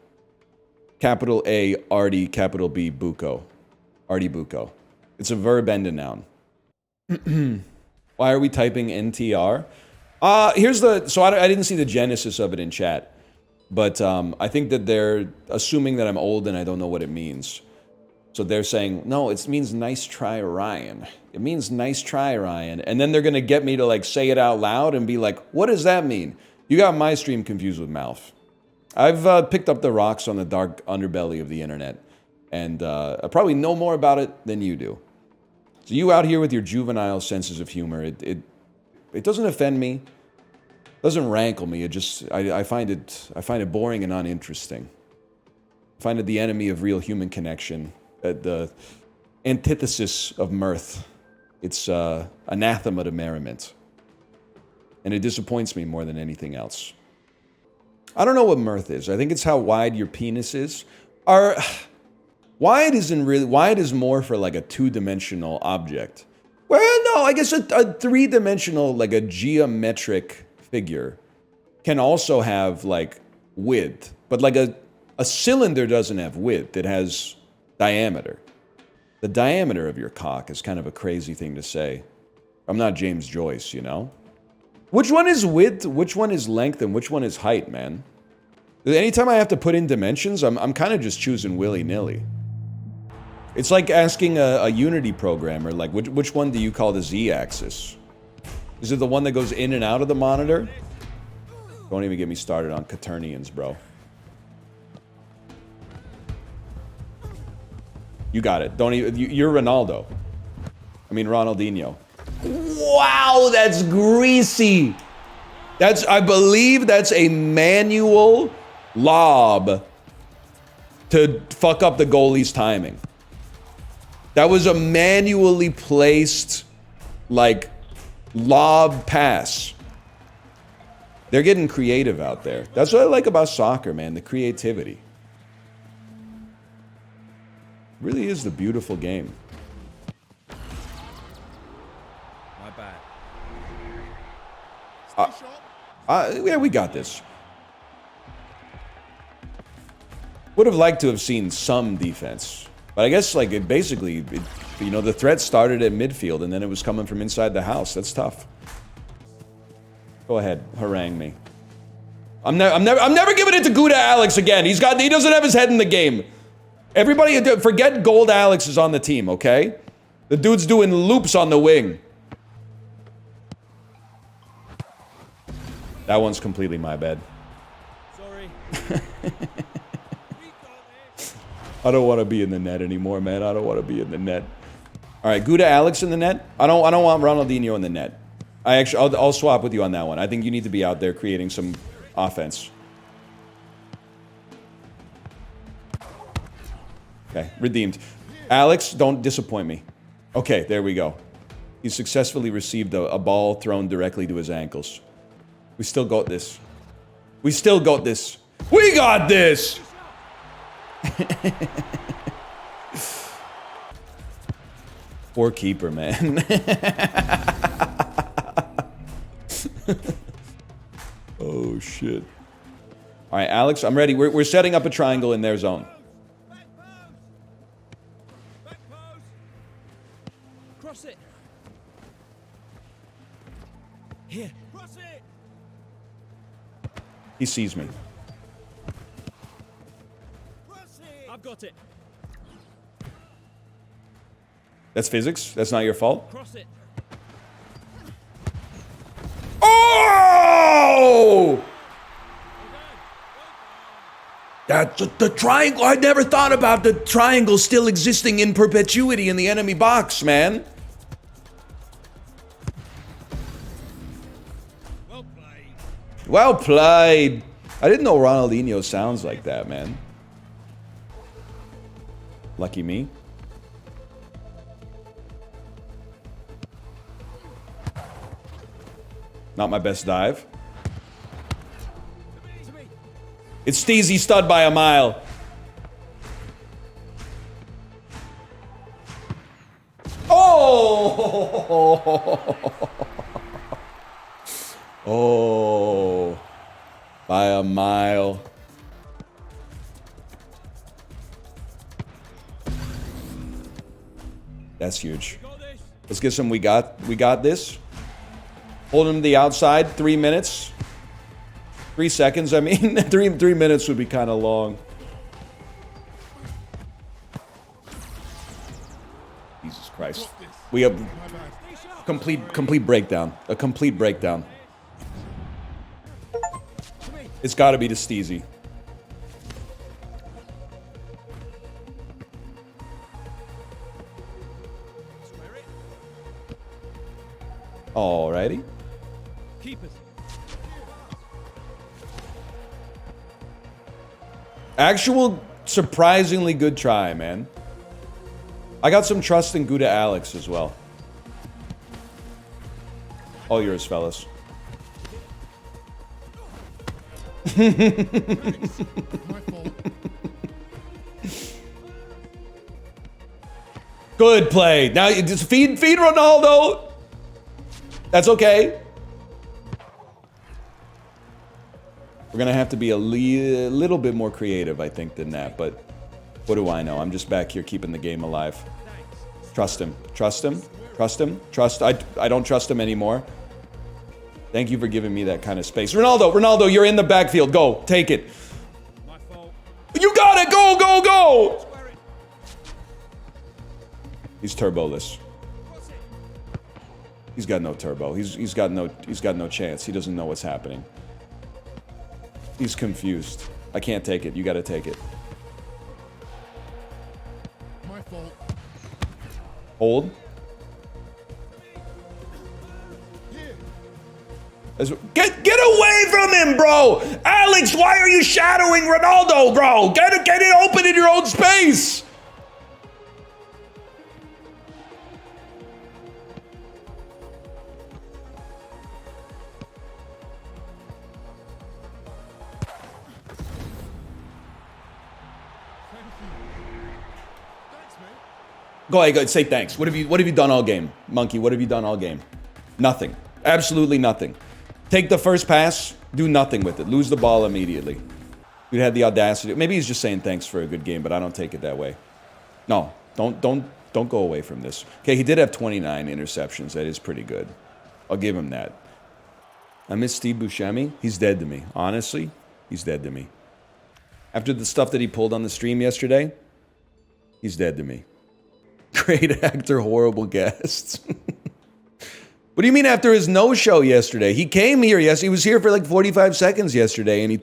Capital A, Artie, capital B, Bucco. Artie Bucco. It's a verb and a noun. Why are we typing NTR? So I didn't see the genesis of it in chat, but I think that they're assuming that I'm old and I don't know what it means. So they're saying, no, it means nice try, Ryan. It means nice try, Ryan. And then they're going to get me to like say it out loud and be like, what does that mean? You got my stream confused with Malf. I've picked up the rocks on the dark underbelly of the internet, and I probably know more about it than you do. So you out here with your juvenile senses of humor, it doesn't offend me, doesn't rankle me. It just I find it boring and uninteresting. I find it the enemy of real human connection, the antithesis of mirth. It's anathema to merriment, and it disappoints me more than anything else. I don't know what mirth is. I think it's how wide your penis is. Wide is more for like a 2-dimensional object. Well, no, I guess a 3-dimensional, like a geometric figure can also have like width. But like a cylinder doesn't have width. It has diameter. The diameter of your cock is kind of a crazy thing to say. I'm not James Joyce, you know? Which one is width, which one is length, and which one is height, man? Anytime I have to put in dimensions, I'm kind of just choosing willy-nilly. It's like asking a Unity programmer, like, which one do you call the Z-axis? Is it the one that goes in and out of the monitor? Don't even get me started on Quaternions, bro. You got it. You're Ronaldo. I mean, Ronaldinho. Wow, that's greasy. I believe that's a manual lob to fuck up the goalie's timing. That was a manually placed, like, lob pass. They're getting creative out there. That's what I like about soccer, man, the creativity. It really is the beautiful game. My bad. Yeah, we got this. Would have liked to have seen some defense. But I guess, like, the threat started at midfield, and then it was coming from inside the house. That's tough. Go ahead, harangue me. I'm never giving it to Gouda Alex again. He doesn't have his head in the game. Everybody, forget Gold Alex is on the team, okay? The dude's doing loops on the wing. That one's completely my bad. Sorry. I don't want to be in the net anymore, man. I don't want to be in the net. All right, Gouda Alex in the net. I don't want Ronaldinho in the net. I'll swap with you on that one. I think you need to be out there creating some offense. Okay, redeemed. Alex, don't disappoint me. Okay, there we go. He successfully received a ball thrown directly to his ankles. We still got this. We still got this. We got this! Poor keeper, man. Oh, shit. All right, Alex, I'm ready. We're setting up a triangle in their zone. Cross it. Here. Cross it. He sees me. Cross it. I've got it. That's physics. That's not your fault. Cross it. Oh! That's the triangle. I never thought about the triangle still existing in perpetuity in the enemy box, man. Well played. Well played. I didn't know Ronaldinho sounds like that, man. Lucky me. Not my best dive. It's Steezy Stud by a mile. Oh! Oh. By a mile. That's huge. Let's get some we got this. Hold him to the outside, 3 minutes. 3 seconds, I mean. 3 minutes would be kind of long. Jesus Christ. We have complete breakdown. A complete breakdown. It's got to be the Steezy. Alrighty. Keepers. Actual surprisingly good try, man. I got some trust in Gouda Alex as well. All yours, fellas. Good play. Now you just feed Ronaldo. That's okay. We're gonna have to be a little bit more creative, I think, than that. But what do I know? I'm just back here keeping the game alive. Trust him. Trust him. Trust him. Trust. I don't trust him anymore. Thank you for giving me that kind of space. Ronaldo, you're in the backfield. Go. Take it. My fault. You got it. Go, go, go. He's turboless. He's got no turbo. He's got no chance. He doesn't know what's happening. He's confused. I can't take it. You got to take it. My fault. Hold. Get away from him, bro! Alex, why are you shadowing Ronaldo, bro? Get it open in your own space! Go ahead, say thanks. What have you done all game? Monkey, what have you done all game? Nothing. Absolutely nothing. Take the first pass, do nothing with it. Lose the ball immediately. You had the audacity. Maybe he's just saying thanks for a good game, but I don't take it that way. No, don't go away from this. Okay, he did have 29 interceptions. That is pretty good. I'll give him that. I miss Steve Buscemi. He's dead to me. Honestly, he's dead to me. After the stuff that he pulled on the stream yesterday, he's dead to me. Great actor, horrible guest. What do you mean after his no-show yesterday? He came here, yes, he was here for like 45 seconds yesterday, and he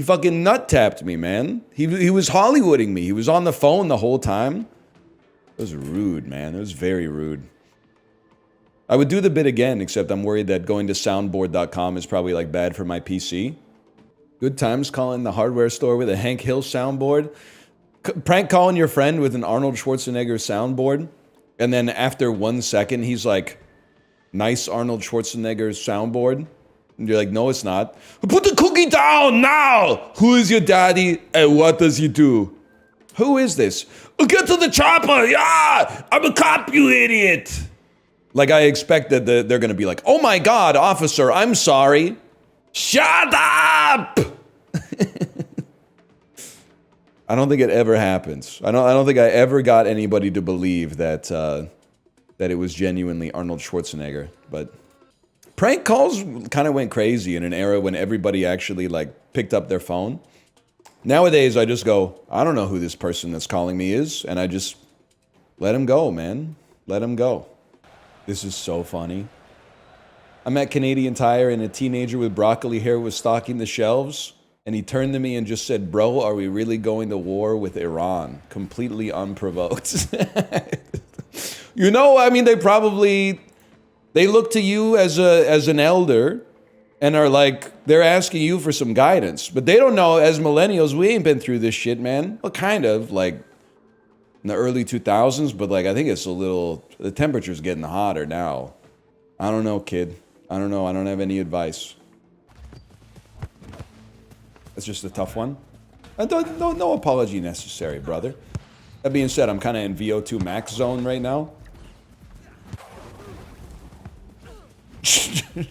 fucking nut-tapped me, man. He was Hollywooding me. He was on the phone the whole time. It was rude, man. It was very rude. I would do the bit again, except I'm worried that going to soundboard.com is probably like bad for my PC. Good times calling the hardware store with a Hank Hill soundboard. Prank calling your friend with an Arnold Schwarzenegger soundboard. And then after 1 second, he's like, nice Arnold Schwarzenegger soundboard. And you're like, no, it's not. Put the cookie down now! Who is your daddy and what does he do? Who is this? Get to the chopper! Yeah! I'm a cop, you idiot! Like, I expect that they're gonna be like, oh my god, officer, I'm sorry. Shut up! I don't think it ever happens. I don't think I ever got anybody to believe that that it was genuinely Arnold Schwarzenegger. But prank calls kind of went crazy in an era when everybody actually like picked up their phone. Nowadays, I just go, I don't know who this person that's calling me is, and I just let him go, man. Let him go. This is so funny. I'm at Canadian Tire and a teenager with broccoli hair was stocking the shelves. And he turned to me and just said, bro, are we really going to war with Iran? Completely unprovoked. You know, I mean, they look to you as an elder and are like, they're asking you for some guidance. But they don't know, as millennials, we ain't been through this shit, man. Well, kind of, like, in the early 2000s, but, like, I think it's the temperature's getting hotter now. I don't know, kid. I don't know. I don't have any advice. It's just a tough one. No apology necessary, brother. That being said, I'm kind of in VO2 max zone right now.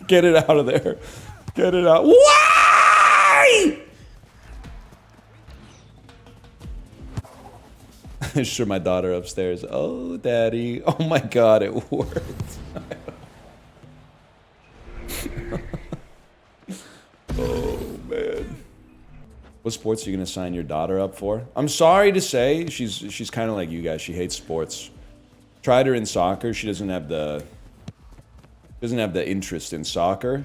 Get it out of there. Get it out. Why? Sure, my daughter upstairs. Oh, daddy. Oh my god, it worked. Oh, man. What sports are you gonna sign your daughter up for? I'm sorry to say, she's kind of like you guys. She hates sports. Tried her in soccer. She doesn't have the interest in soccer.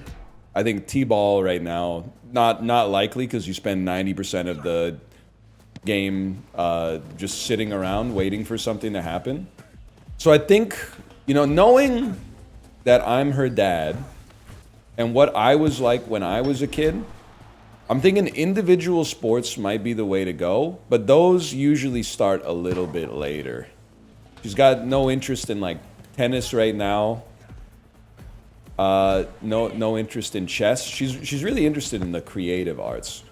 I think t-ball right now not likely because you spend 90% of the game just sitting around waiting for something to happen. So I think, you know, knowing that I'm her dad and what I was like when I was a kid. I'm thinking individual sports might be the way to go, but those usually start a little bit later. She's got no interest in like tennis right now. No interest in chess. She's really interested in the creative arts.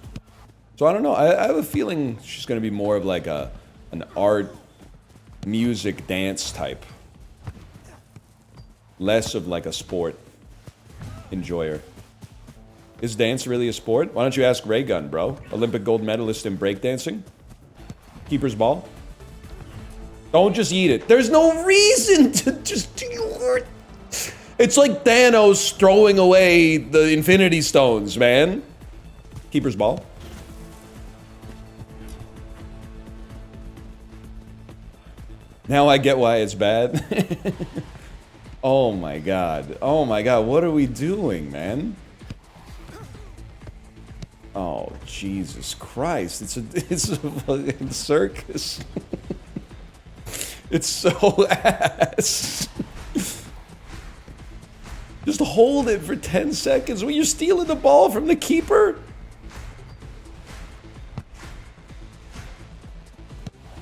So I don't know. I have a feeling she's going to be more of like an art, music, dance type. Less of like a sport enjoyer. Is dance really a sport? Why don't you ask Ray Gun, bro? Olympic gold medalist in breakdancing. Keeper's ball. Don't just eat it. There's no reason to just do it. It's like Thanos throwing away the Infinity Stones, man. Keeper's ball. Now I get why it's bad. Oh my god. Oh my god. What are we doing, man? Oh, Jesus Christ. It's a fucking circus. It's so ass. Just hold it for 10 seconds when you're stealing the ball from the keeper.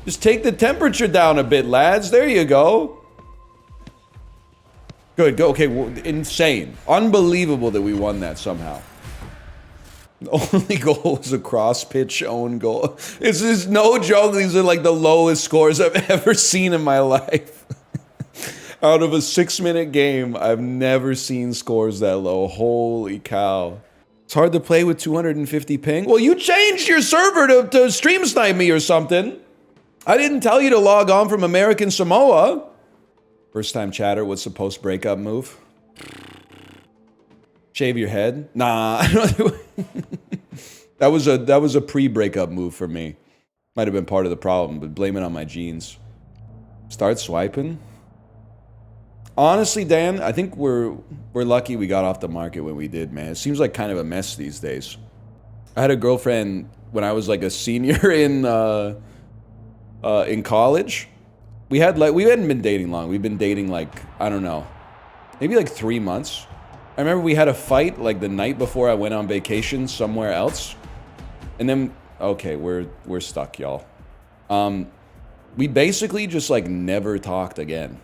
Just take the temperature down a bit, lads. There you go. Good, go. Okay, insane. Unbelievable that we won that somehow. The only goal was a cross-pitch own goal. It's just no joke. These are like the lowest scores I've ever seen in my life. Out of a 6-minute game, I've never seen scores that low. Holy cow. It's hard to play with 250 ping. Well, you changed your server to stream snipe me or something. I didn't tell you to log on from American Samoa. First time chatter, what's the post-breakup move? Shave your head? Nah. That was a pre-breakup move for me. Might have been part of the problem, but blame it on my genes. Start swiping. Honestly, Dan, I think we're lucky we got off the market when we did, man. It seems like kind of a mess these days. I had a girlfriend when I was like a senior in college. We hadn't been dating long. We've been dating like, I don't know, maybe like 3 months. I remember we had a fight like the night before I went on vacation somewhere else. And then, okay, we're stuck, y'all. We basically just like never talked again.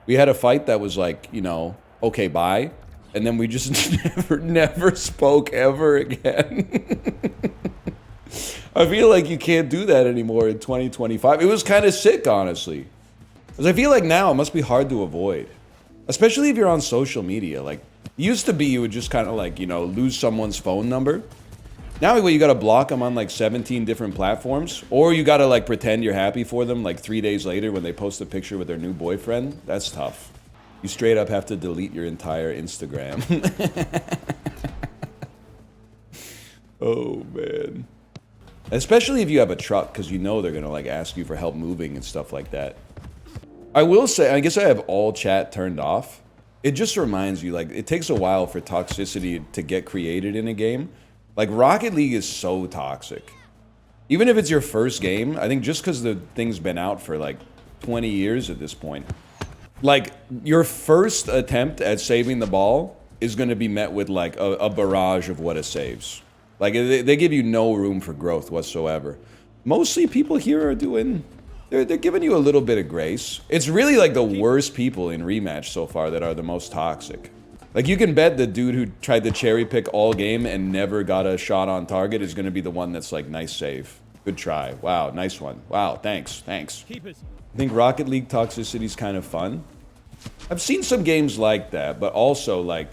We had a fight that was like, you know, okay, bye. And then we just never spoke ever again. I feel like you can't do that anymore in 2025. It was kind of sick, honestly. Because I feel like now it must be hard to avoid. Especially if you're on social media. Like, it used to be you would just kind of like, you know, lose someone's phone number. Now you gotta block them on like 17 different platforms. Or you gotta like pretend you're happy for them like 3 days later when they post a picture with their new boyfriend. That's tough. You straight up have to delete your entire Instagram. Oh, man. Especially if you have a truck, because you know they're gonna like ask you for help moving and stuff like that. I will say, I guess I have all chat turned off. It just reminds you, like, it takes a while for toxicity to get created in a game. Like, Rocket League is so toxic. Even if it's your first game, I think just because the thing's been out for like 20 years at this point. Like, your first attempt at saving the ball is going to be met with like a barrage of what it saves. Like, they give you no room for growth whatsoever. Mostly people here are doing... They're giving you a little bit of grace. It's really like the worst people in Rematch so far that are the most toxic. Like, you can bet the dude who tried to cherry pick all game and never got a shot on target is going to be the one that's like, nice save. Good try. Wow, nice one. Wow, thanks. I think Rocket League toxicity is kind of fun. I've seen some games like that, but also like,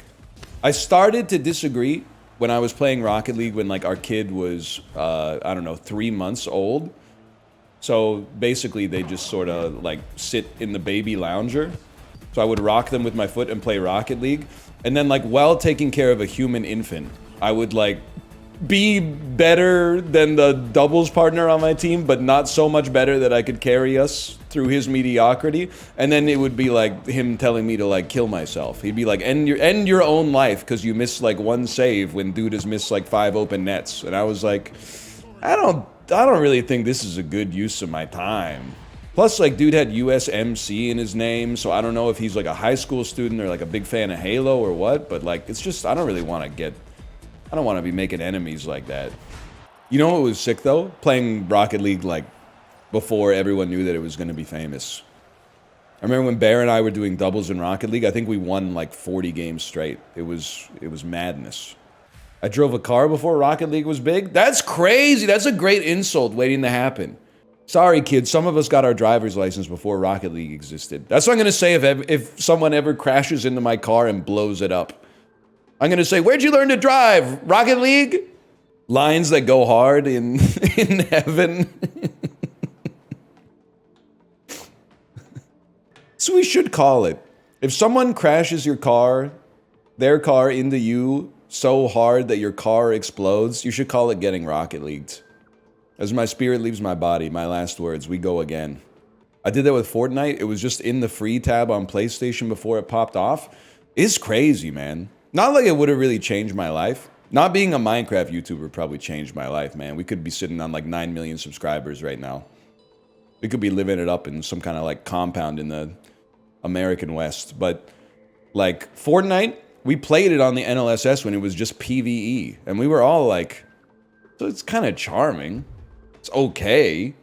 I started to disagree when I was playing Rocket League when like our kid was, I don't know, 3 months old. So basically they just sort of like sit in the baby lounger. So I would rock them with my foot and play Rocket League. And then like while taking care of a human infant, I would like be better than the doubles partner on my team, but not so much better that I could carry us through his mediocrity. And then it would be like him telling me to like kill myself. He'd be like, end your own life because you missed like one save when dude has missed like 5 open nets. And I was like, I don't really think this is a good use of my time. Plus, like, dude had USMC in his name, so I don't know if he's like a high school student or like a big fan of Halo or what, but like, it's just, I don't want to be making enemies like that. You know what was sick though? Playing Rocket League like before everyone knew that it was going to be famous. I remember when Bear and I were doing doubles in Rocket League, I think we won like 40 games straight. It was madness. I drove a car before Rocket League was big? That's crazy. That's a great insult waiting to happen. Sorry, kids. Some of us got our driver's license before Rocket League existed. That's what I'm going to say if someone ever crashes into my car and blows it up. I'm going to say, where'd you learn to drive? Rocket League? Lines that go hard in heaven. So we should call it. If someone crashes their car into you so hard that your car explodes, you should call it getting Rocket Leagued. As my spirit leaves my body, my last words, we go again. I did that with Fortnite. It was just in the free tab on PlayStation before it popped off. It's crazy, man. Not like it would have really changed my life. Not being a Minecraft YouTuber probably changed my life, man. We could be sitting on like 9 million subscribers right now. We could be living it up in some kind of like compound in the American West. But like Fortnite, we played it on the NLSS when it was just PvE. And we were all like, so it's kind of charming. It's okay.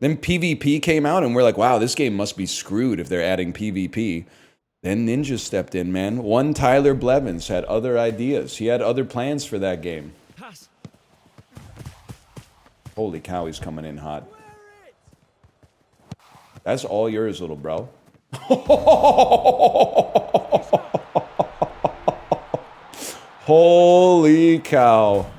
Then PvP came out and we're like, wow, this game must be screwed if they're adding PvP. Then Ninja stepped in, man. One Tyler Blevins had other ideas. He had other plans for that game. Pass. Holy cow, he's coming in hot. That's all yours, little bro. Holy cow.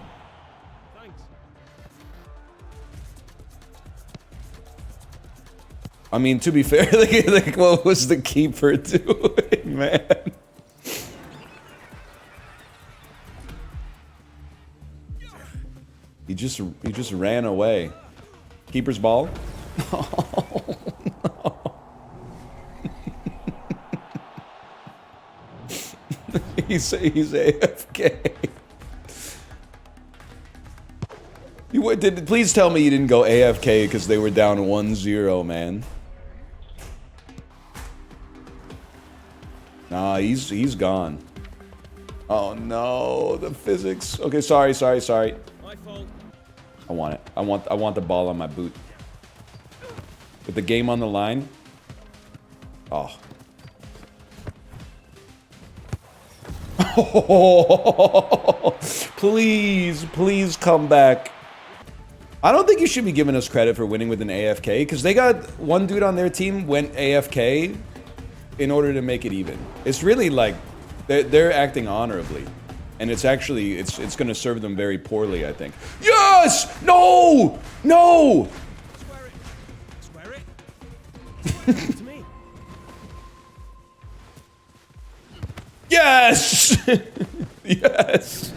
I mean, to be fair, like what was the keeper doing, man? He just ran away. Keeper's ball? Oh, no. he's AFK. Please tell me you didn't go AFK because they were down 1-0, man. Nah, he's gone. Oh no, the physics. Okay, sorry. My fault. I want it. I want the ball on my boot. With the game on the line. Oh. Please come back. I don't think you should be giving us credit for winning with an AFK, because they got one dude on their team went AFK in order to make it even. It's really like they're acting honorably, and it's actually it's going to serve them very poorly, I think. Yes! No! No! Swear it. Swear it. Swear it to me. Yes! Yes!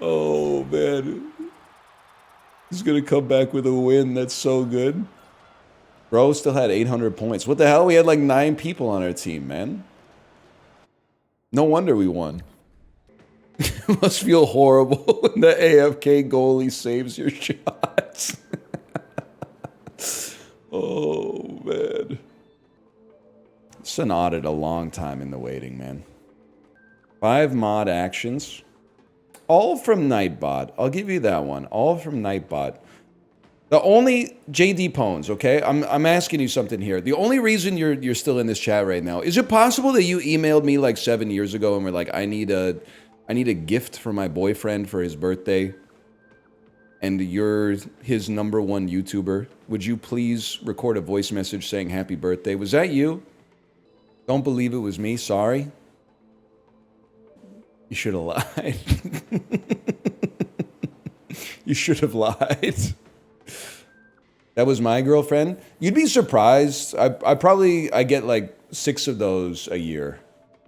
Oh, man. He's gonna come back with a win. That's so good. Bro still had 800 points. What the hell? We had like 9 people on our team, man. No wonder we won. It must feel horrible when the AFK goalie saves your shots. Oh, man. It's an audit a long time in the waiting, man. 5 mod actions. All from Nightbot. I'll give you that one. All from Nightbot. The only... JD Pones, okay? I'm asking you something here. The only reason you're still in this chat right now... Is it possible that you emailed me like 7 years ago and were like, I need a gift for my boyfriend for his birthday? And you're his #1 YouTuber. Would you please record a voice message saying happy birthday? Was that you? Don't believe it was me. Sorry. You should have lied. You should have lied. That was my girlfriend. You'd be surprised. I get like 6 of those a year.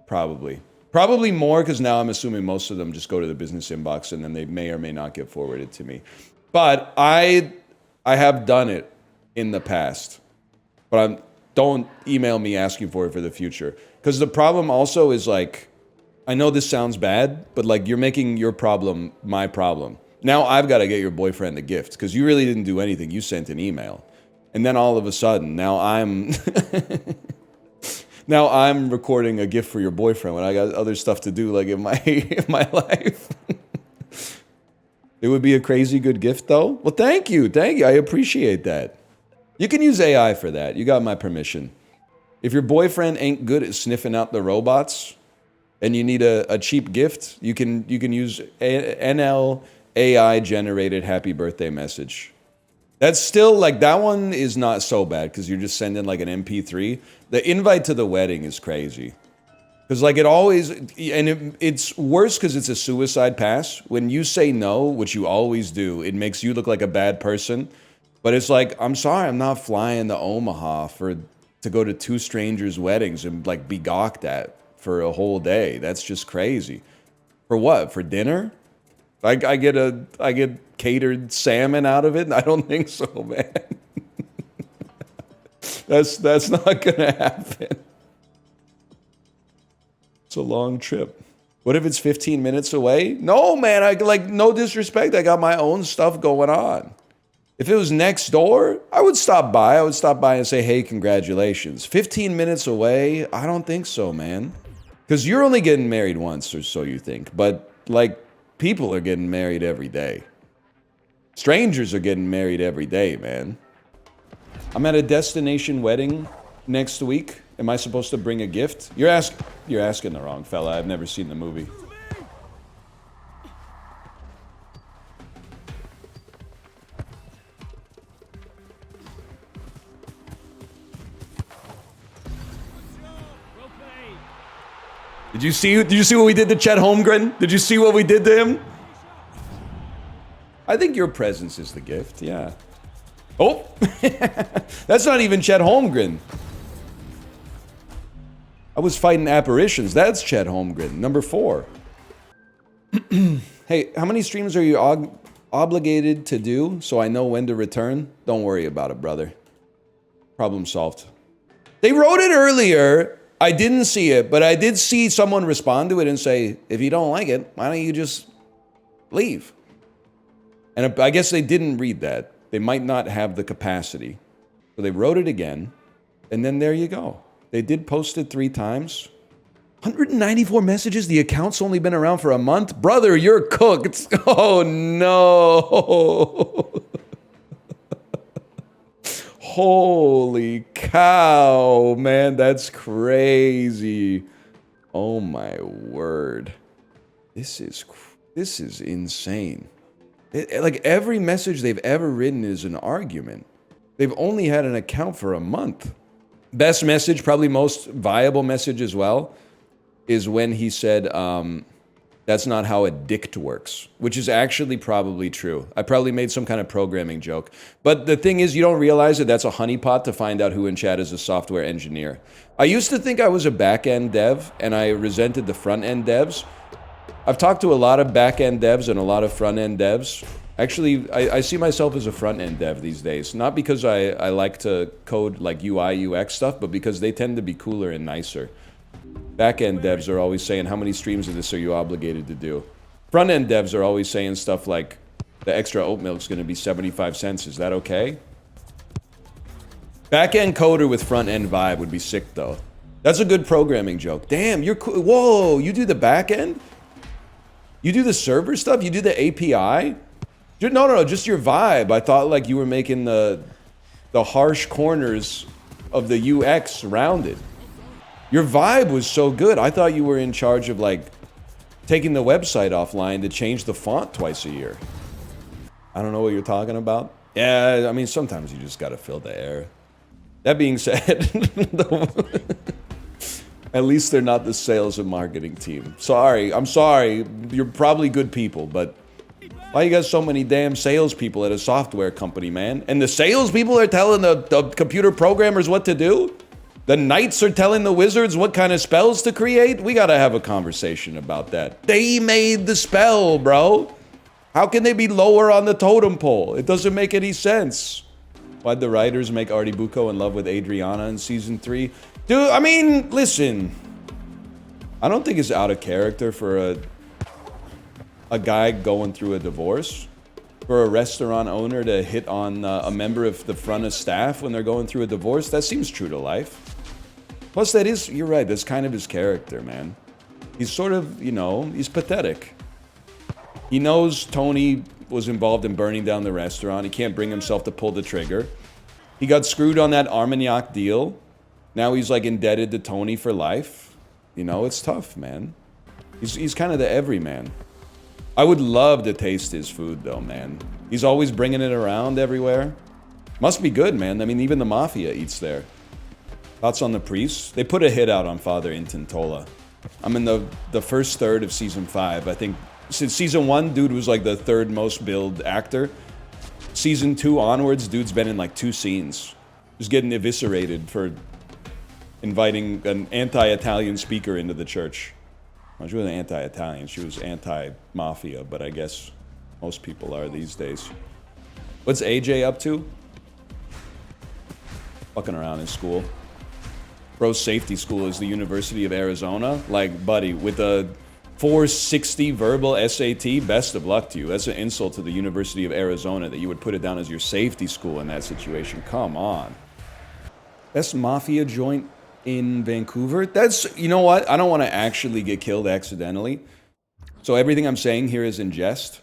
Probably. Probably more, because now I'm assuming most of them just go to the business inbox and then they may or may not get forwarded to me. But I have done it in the past. But don't email me asking for it for the future. Because the problem also is like, I know this sounds bad, but like you're making your problem my problem. Now I've got to get your boyfriend a gift because you really didn't do anything. You sent an email. And then all of a sudden, now I'm... Now I'm recording a gift for your boyfriend when I got other stuff to do, like in my life. It would be a crazy good gift, though. Well, thank you. I appreciate that. You can use AI for that. You got my permission. If your boyfriend ain't good at sniffing out the robots, and you need a cheap gift, you can use NL AI generated happy birthday message. That's still, like, that one is not so bad because you're just sending like an MP3. The invite to the wedding is crazy. Because like it always, and it's worse because it's a suicide pass. When you say no, which you always do, it makes you look like a bad person. But it's like, I'm sorry, I'm not flying to Omaha to go to 2 strangers' weddings and like be gawked at for a whole day. That's just crazy. For what? For dinner? I get catered salmon out of it? I don't think so, man. That's not gonna happen. It's a long trip. What if it's 15 minutes away? No, man, no disrespect. I got my own stuff going on. If it was next door, I would stop by. I would stop by and say, hey, congratulations. 15 minutes away? I don't think so, man. Because you're only getting married once, or so you think. But, like, people are getting married every day. Strangers are getting married every day, man. I'm at a destination wedding next week. Am I supposed to bring a gift? You're asking the wrong fella. I've never seen the movie. Well played. Did you see what we did to Chet Holmgren? Did you see what we did to him? I think your presence is the gift, yeah. Oh! That's not even Chet Holmgren. I was fighting apparitions. That's Chet Holmgren, number 4. Hey, how many streams are you obligated to do so I know when to return? Don't worry about it, brother. Problem solved. They wrote it earlier. I didn't see it, but I did see someone respond to it and say, if you don't like it, why don't you just leave? And I guess they didn't read that. They might not have the capacity. So they wrote it again, and then there you go. They did post it 3 times. 194 messages. The account's only been around for a month. Brother, you're cooked. Oh, no. Holy cow, man. That's crazy. Oh, my word. This is insane. Like, every message they've ever written is an argument. They've only had an account for a month. Best message, probably most viable message as well, is when he said, that's not how a dict works, which is actually probably true. I probably made some kind of programming joke. But the thing is, you don't realize that that's a honeypot to find out who in chat is a software engineer. I used to think I was a back-end dev, and I resented the front-end devs. I've talked to a lot of back-end devs and a lot of front-end devs. Actually, I see myself as a front-end dev these days. Not because I like to code like UI, UX stuff, but because they tend to be cooler and nicer. Back-end devs are always saying, how many streams of this are you obligated to do? Front-end devs are always saying stuff like, the extra oat milk's going to be 75 cents. Is that okay? Back-end coder with front-end vibe would be sick, though. That's a good programming joke. Damn, you're cool. Whoa, you do the back-end? You do the server stuff? You do the API? No, just your vibe. I thought like you were making the harsh corners of the UX rounded. Your vibe was so good. I thought you were in charge of like taking the website offline to change the font twice a year. I don't know what you're talking about. Yeah, I mean, sometimes you just gotta fill the air. That being said, at least they're not the sales and marketing team. I'm sorry. You're probably good people, but why you got so many damn salespeople at a software company, man? And the salespeople are telling the computer programmers what to do? The knights are telling the wizards what kind of spells to create? We gotta have a conversation about that. They made the spell, bro. How can they be lower on the totem pole? It doesn't make any sense. Why'd the writers make Artie Bucco in love with Adriana in season 3? Dude, I mean, listen. I don't think it's out of character for a guy going through a divorce. For a restaurant owner to hit on a member of the front of staff when they're going through a divorce. That seems true to life. Plus, you're right, that's kind of his character, man. He's sort of, he's pathetic. He knows Tony was involved in burning down the restaurant. He can't bring himself to pull the trigger. He got screwed on that Armagnac deal. Now he's like indebted to Tony for life. It's tough, man. He's kind of the everyman. I would love to taste his food, though, man. He's always bringing it around everywhere. Must be good, man. I mean, even the Mafia eats there. Thoughts on the priests? They put a hit out on Father Intantola. I'm in the first third of season 5. I think since season 1, dude was like the 3rd most billed actor. Season 2 onwards, dude's been in like 2 scenes. Just getting eviscerated for inviting an anti-Italian speaker into the church. Well, she wasn't anti-Italian, she was anti-mafia, but I guess most people are these days. What's AJ up to? Fucking around in school. Bro's safety school is the University of Arizona. Like, buddy, with a 460 verbal SAT, best of luck to you. That's an insult to the University of Arizona that you would put it down as your safety school in that situation. Come on. Best mafia joint in Vancouver? That's, you know what? I don't want to actually get killed accidentally. So everything I'm saying here is in jest.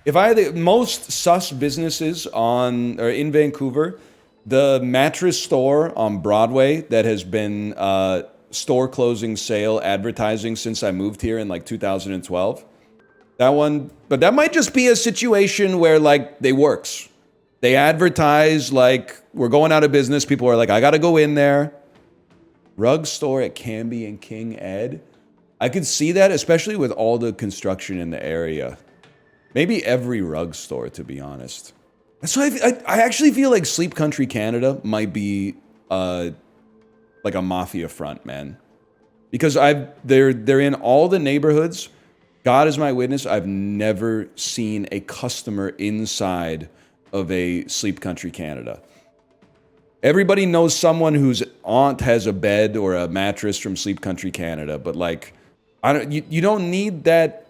If I had the most sus businesses in Vancouver, the mattress store on Broadway that has been store closing sale advertising since I moved here in like 2012. That one, but that might just be a situation where like they works. They advertise like we're going out of business. People are like, I gotta go in there. Rug store at Canby and King Ed. I could see that, especially with all the construction in the area. Maybe every rug store, to be honest. So I actually feel like Sleep Country Canada might be like a mafia front, man. Because they're in all the neighborhoods. God is my witness, I've never seen a customer inside of a Sleep Country Canada. Everybody knows someone whose aunt has a bed or a mattress from Sleep Country, Canada. But like, you don't need that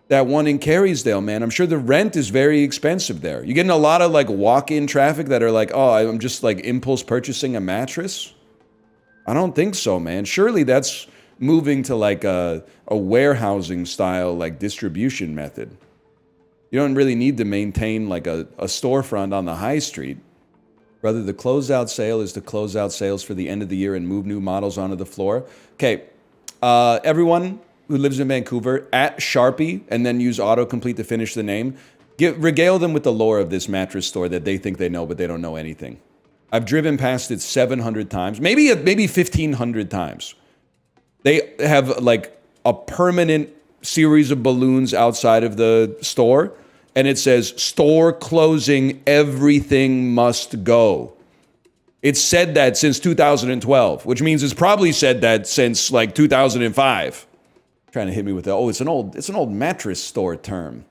one in Carysdale, man. I'm sure the rent is very expensive there. You're getting a lot of like walk-in traffic that are like, oh, I'm just like impulse purchasing a mattress. I don't think so, man. Surely that's moving to like a warehousing style like distribution method. You don't really need to maintain like a storefront on the high street. Brother, the closeout sale is to close out sales for the end of the year and move new models onto the floor. Okay, everyone who lives in Vancouver, at Sharpie, and then use autocomplete to finish the name. Regale them with the lore of this mattress store that they think they know, but they don't know anything. I've driven past it 700 times, maybe 1,500 times. They have like a permanent series of balloons outside of the store, and it says, store closing, everything must go. It's said that since 2012, which means it's probably said that since like 2005. Trying to hit me with that. Oh, it's an old mattress store term.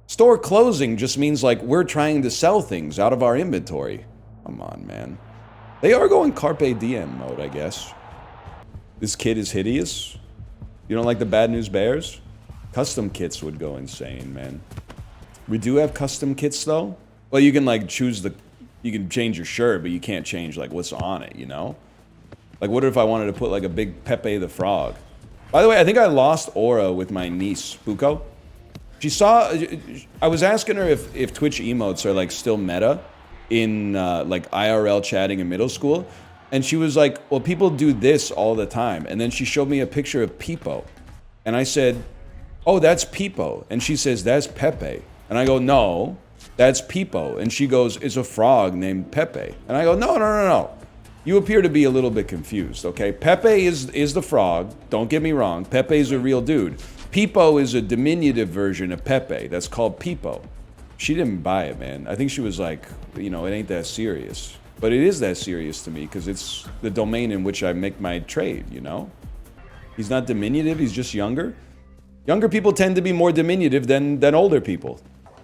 Store closing just means like we're trying to sell things out of our inventory. Come on, man. They are going Carpe Diem mode, I guess. This kid is hideous. You don't like the Bad News Bears? Custom kits would go insane, man. We do have custom kits though. Well, you can like you can change your shirt, but you can't change like what's on it, you know? Like what if I wanted to put like a big Pepe the Frog? By the way, I think I lost aura with my niece, Bucco. I was asking her if Twitch emotes are like still meta in like IRL chatting in middle school. And she was like, well, people do this all the time. And then she showed me a picture of Peepo. And I said, oh, that's Peepo. And she says, that's Pepe. And I go, no, that's Peepo. And she goes, it's a frog named Pepe. And I go, no. You appear to be a little bit confused, okay? Pepe is the frog. Don't get me wrong. Pepe is a real dude. Peepo is a diminutive version of Pepe. That's called Peepo. She didn't buy it, man. I think she was like, you know, it ain't that serious. But it is that serious to me because it's the domain in which I make my trade, you know? He's not diminutive, he's just younger. Younger people tend to be more diminutive than older people.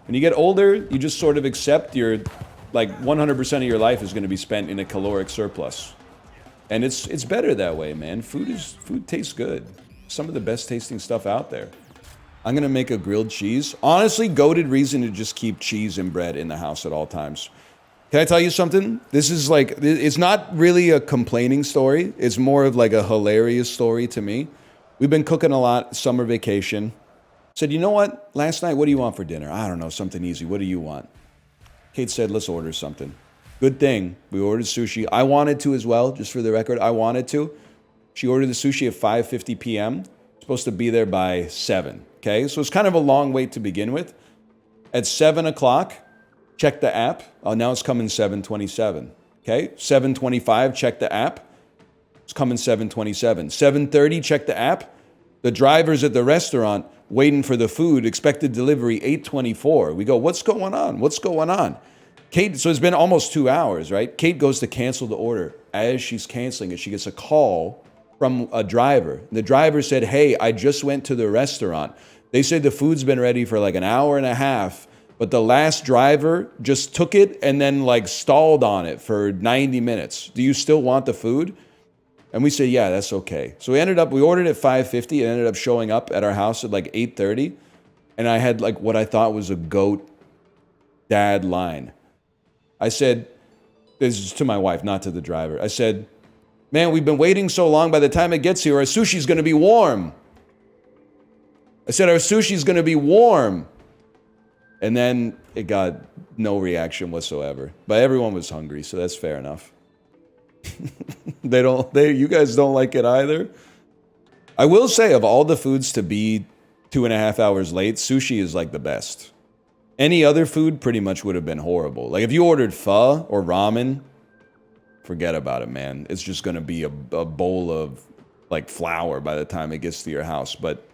When you get older, you just sort of accept your, like 100% of your life is going to be spent in a caloric surplus. And it's better that way, man. Food tastes good. Some of the best tasting stuff out there. I'm going to make a grilled cheese. Honestly, goated reason to just keep cheese and bread in the house at all times. Can I tell you something? This is like, it's not really a complaining story. It's more of like a hilarious story to me. We've been cooking a lot, summer vacation. Said, you know what? Last night, what do you want for dinner? I don't know, something easy. What do you want? Kate said, let's order something. Good thing. We ordered sushi. I wanted to as well, just for the record. I wanted to. She ordered the sushi at 5:50 p.m. Supposed to be there by 7. Okay, so it's kind of a long wait to begin with. At 7 o'clock, check the app. Oh, now it's coming 7:27. Okay, 7:25, check the app. It's coming 7:27. 7:30, check the app. The driver's at the restaurant waiting for the food, expected delivery 8:24. We go, what's going on? What's going on? Kate, so it's been almost 2 hours, right? Kate goes to cancel the order. As she's canceling it, she gets a call from a driver. The driver said, hey, I just went to the restaurant. They said the food's been ready for like an hour and a half, but the last driver just took it and then like stalled on it for 90 minutes. Do you still want the food? And we said, yeah, that's okay. So we ordered at 5:50 and ended up showing up at our house at like 8:30. And I had like what I thought was a goat dad line. I said, this is to my wife, not to the driver. I said, man, we've been waiting so long. By the time it gets here, our sushi's going to be warm. I said, our sushi's going to be warm. And then it got no reaction whatsoever. But everyone was hungry, so that's fair enough. You guys don't like it either? I will say, of all the foods to be 2.5 hours late, sushi is like the best. Any other food pretty much would have been horrible. Like if you ordered pho or ramen, forget about it, man. It's just going to be a bowl of like flour by the time it gets to your house. But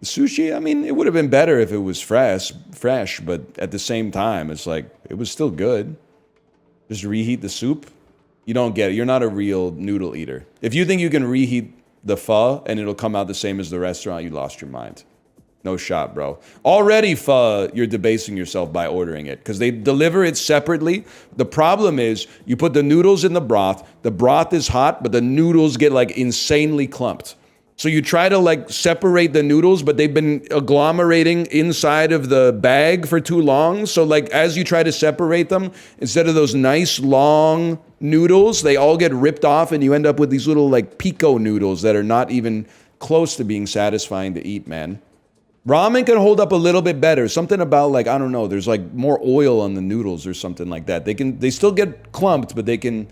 sushi, I mean, it would have been better if it was fresh, but at the same time, it's like, it was still good. Just reheat the soup. You don't get it. You're not a real noodle eater. If you think you can reheat the pho and it'll come out the same as the restaurant, you lost your mind. No shot, bro. Already, pho, you're debasing yourself by ordering it because they deliver it separately. The problem is you put the noodles in the broth is hot, but the noodles get like insanely clumped. So you try to like separate the noodles, but they've been agglomerating inside of the bag for too long. So like as you try to separate them, instead of those nice long noodles, they all get ripped off and you end up with these little like pico noodles that are not even close to being satisfying to eat, man. Ramen can hold up a little bit better. Something about like, I don't know, there's like more oil on the noodles or something like that. They still get clumped, but they can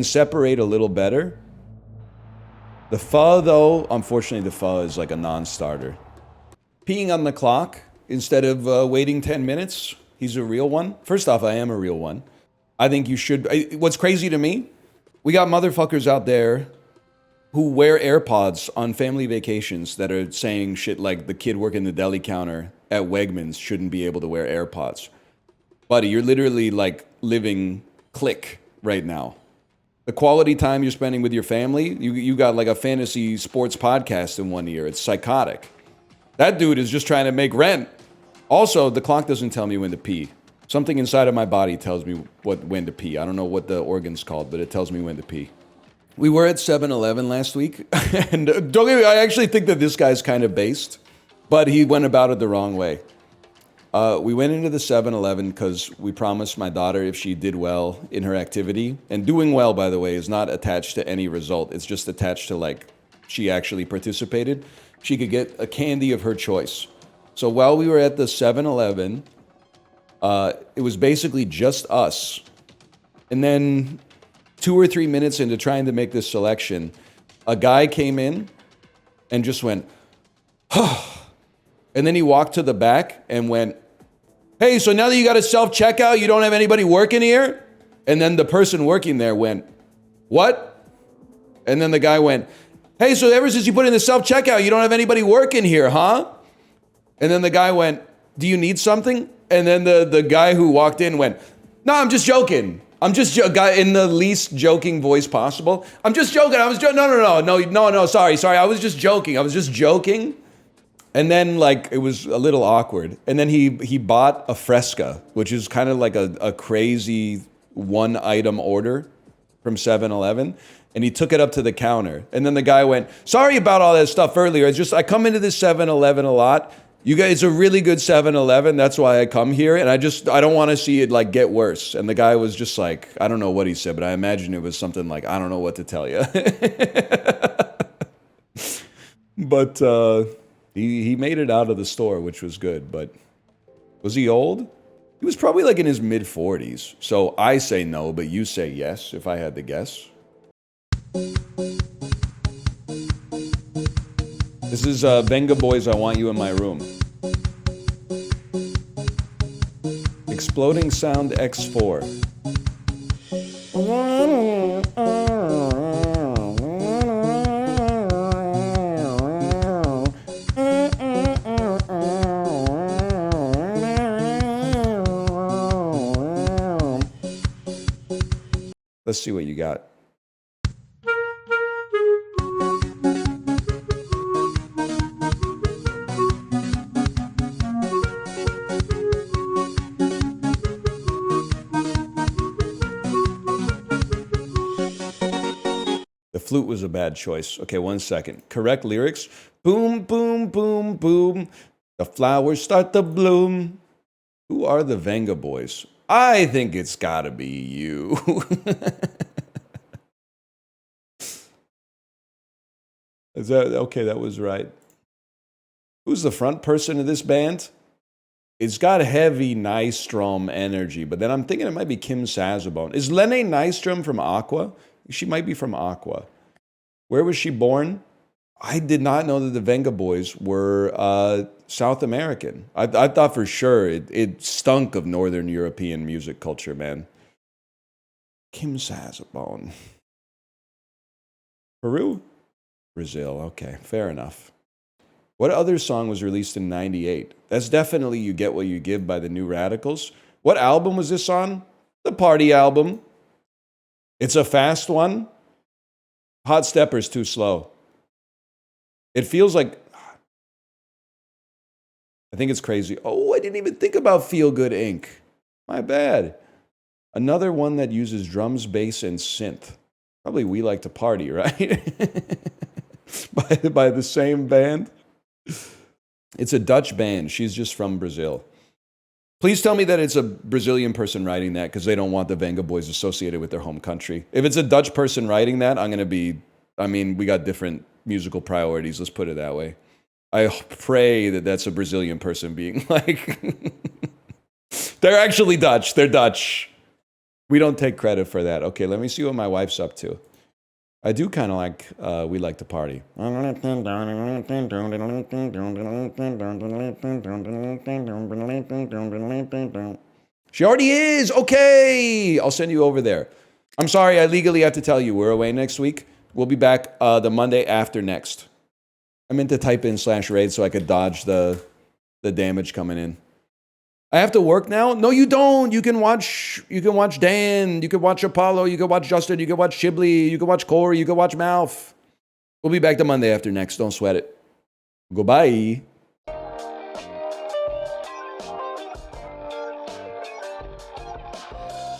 separate a little better. The pho, though, unfortunately, the pho is like a non-starter. Peeing on the clock instead of waiting 10 minutes. He's a real one. First off, I am a real one. I think you should. What's crazy to me, we got motherfuckers out there who wear AirPods on family vacations that are saying shit like the kid working the deli counter at Wegmans shouldn't be able to wear AirPods. Buddy, you're literally like living click right now. The quality time you're spending with your family, you got like a fantasy sports podcast in one ear. It's psychotic. That dude is just trying to make rent. Also, the clock doesn't tell me when to pee. Something inside of my body tells me when to pee. I don't know what the organ's called, but it tells me when to pee. We were at 7-Eleven last week, and don't get me, I actually think that this guy's kind of based, but he went about it the wrong way. We went into the 7-Eleven because we promised my daughter if she did well in her activity, and doing well, by the way, is not attached to any result. It's just attached to like she actually participated. She could get a candy of her choice. So while we were at the 7-Eleven, it was basically just us. And then 2 or 3 minutes into trying to make this selection, a guy came in and just went, and then he walked to the back and went, hey, so now that you got a self-checkout, you don't have anybody working here? And then the person working there went, what? And then the guy went, hey, so ever since you put in the self-checkout, you don't have anybody working here, huh? And then the guy went, do you need something? And then the guy who walked in went, no, I'm just joking. I'm just in the least joking voice possible. I'm just joking. No, sorry. I was just joking. And then, like, it was a little awkward. And then he bought a Fresca, which is kind of like a crazy one-item order from 7-Eleven. And he took it up to the counter. And then the guy went, sorry about all that stuff earlier. It's just, I come into this 7-Eleven a lot. You guys, it's a really good 7-Eleven. That's why I come here. And I don't want to see it, like, get worse. And the guy was just like, I don't know what he said, but I imagine it was something like, I don't know what to tell you. But, He made it out of the store, which was good, but was he old? He was probably like in his mid-40s. So I say no, but you say yes, if I had to guess. This is Venga Boys, I Want You in My Room. Exploding Sound X4. Let's see what you got. The flute was a bad choice. Okay, 1 second. Correct lyrics. Boom, boom, boom, boom. The flowers start to bloom. Who are the Venga Boys? I think it's gotta be you. Is that okay? That was right. Who's the front person of this band? It's got heavy Nystrom energy, but then I'm thinking it might be Kim Sazabone. Is Lene Nystrom from Aqua? She might be from Aqua. Where was she born? I did not know that the Venga Boys were South American. I thought for sure it stunk of Northern European music culture, man. Kim Sazabone. Peru? Brazil. Okay, fair enough. What other song was released in 98? That's definitely You Get What You Give by the New Radicals. What album was this on? The Party album. It's a fast one. Hot Stepper's too slow. It feels like I think it's crazy. Oh, I didn't even think about Feel Good Inc. My bad. Another one that uses drums, bass, and synth. Probably We Like to Party, right? by the same band. It's a Dutch band. She's just from Brazil. Please tell me that it's a Brazilian person writing that because they don't want the Venga Boys associated with their home country. If it's a Dutch person writing that, I'm going to be... I mean, we got different musical priorities. Let's put it that way. I pray that that's a Brazilian person being like... They're actually Dutch. They're Dutch. We don't take credit for that. Okay, let me see what my wife's up to. I do kind of like We Like to Party. She already is. Okay. I'll send you over there. I'm sorry, I legally have to tell you, we're away next week. We'll be back the Monday after next. I meant to type in /raid so I could dodge the damage coming in. I have to work now? No, you don't. You can watch Dan, you can watch Apollo, you can watch Justin, you can watch Shibley, you can watch Corey, you can watch Mouth. We'll be back the Monday after next. Don't sweat it. Goodbye.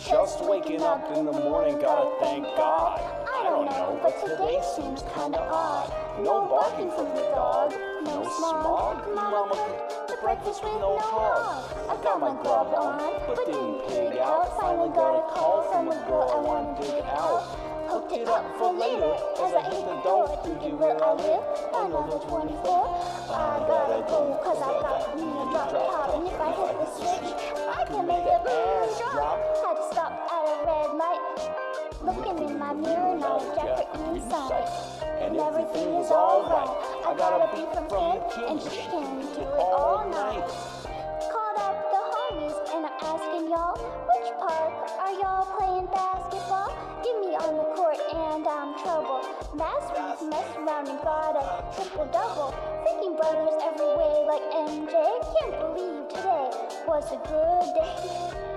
Just waking up in the morning, gotta thank God. I don't know, but today seems kinda odd. No barking from the dog, no smog. Mama cooked the breakfast with no hog. I got my grub on, but didn't pig out. Finally got a call from a girl I wanna dig out. Hooked it up for later as I hit the door. Thinking where I live, another 24. I gotta go, cause I got me a drop top. And if I hit the switch, I can make a boom drop. Had to stop at a red light. Looking in my mirror, not a jacket inside. And everything is alright. I got a beat from Ken, and she can do it all night. Called up the homies, and I'm asking y'all, which park are y'all playing basketball? Get me on the court, and I'm trouble. Last week, messed around and got a triple-double. Freaking brothers every way like MJ. Can't believe today was a good day.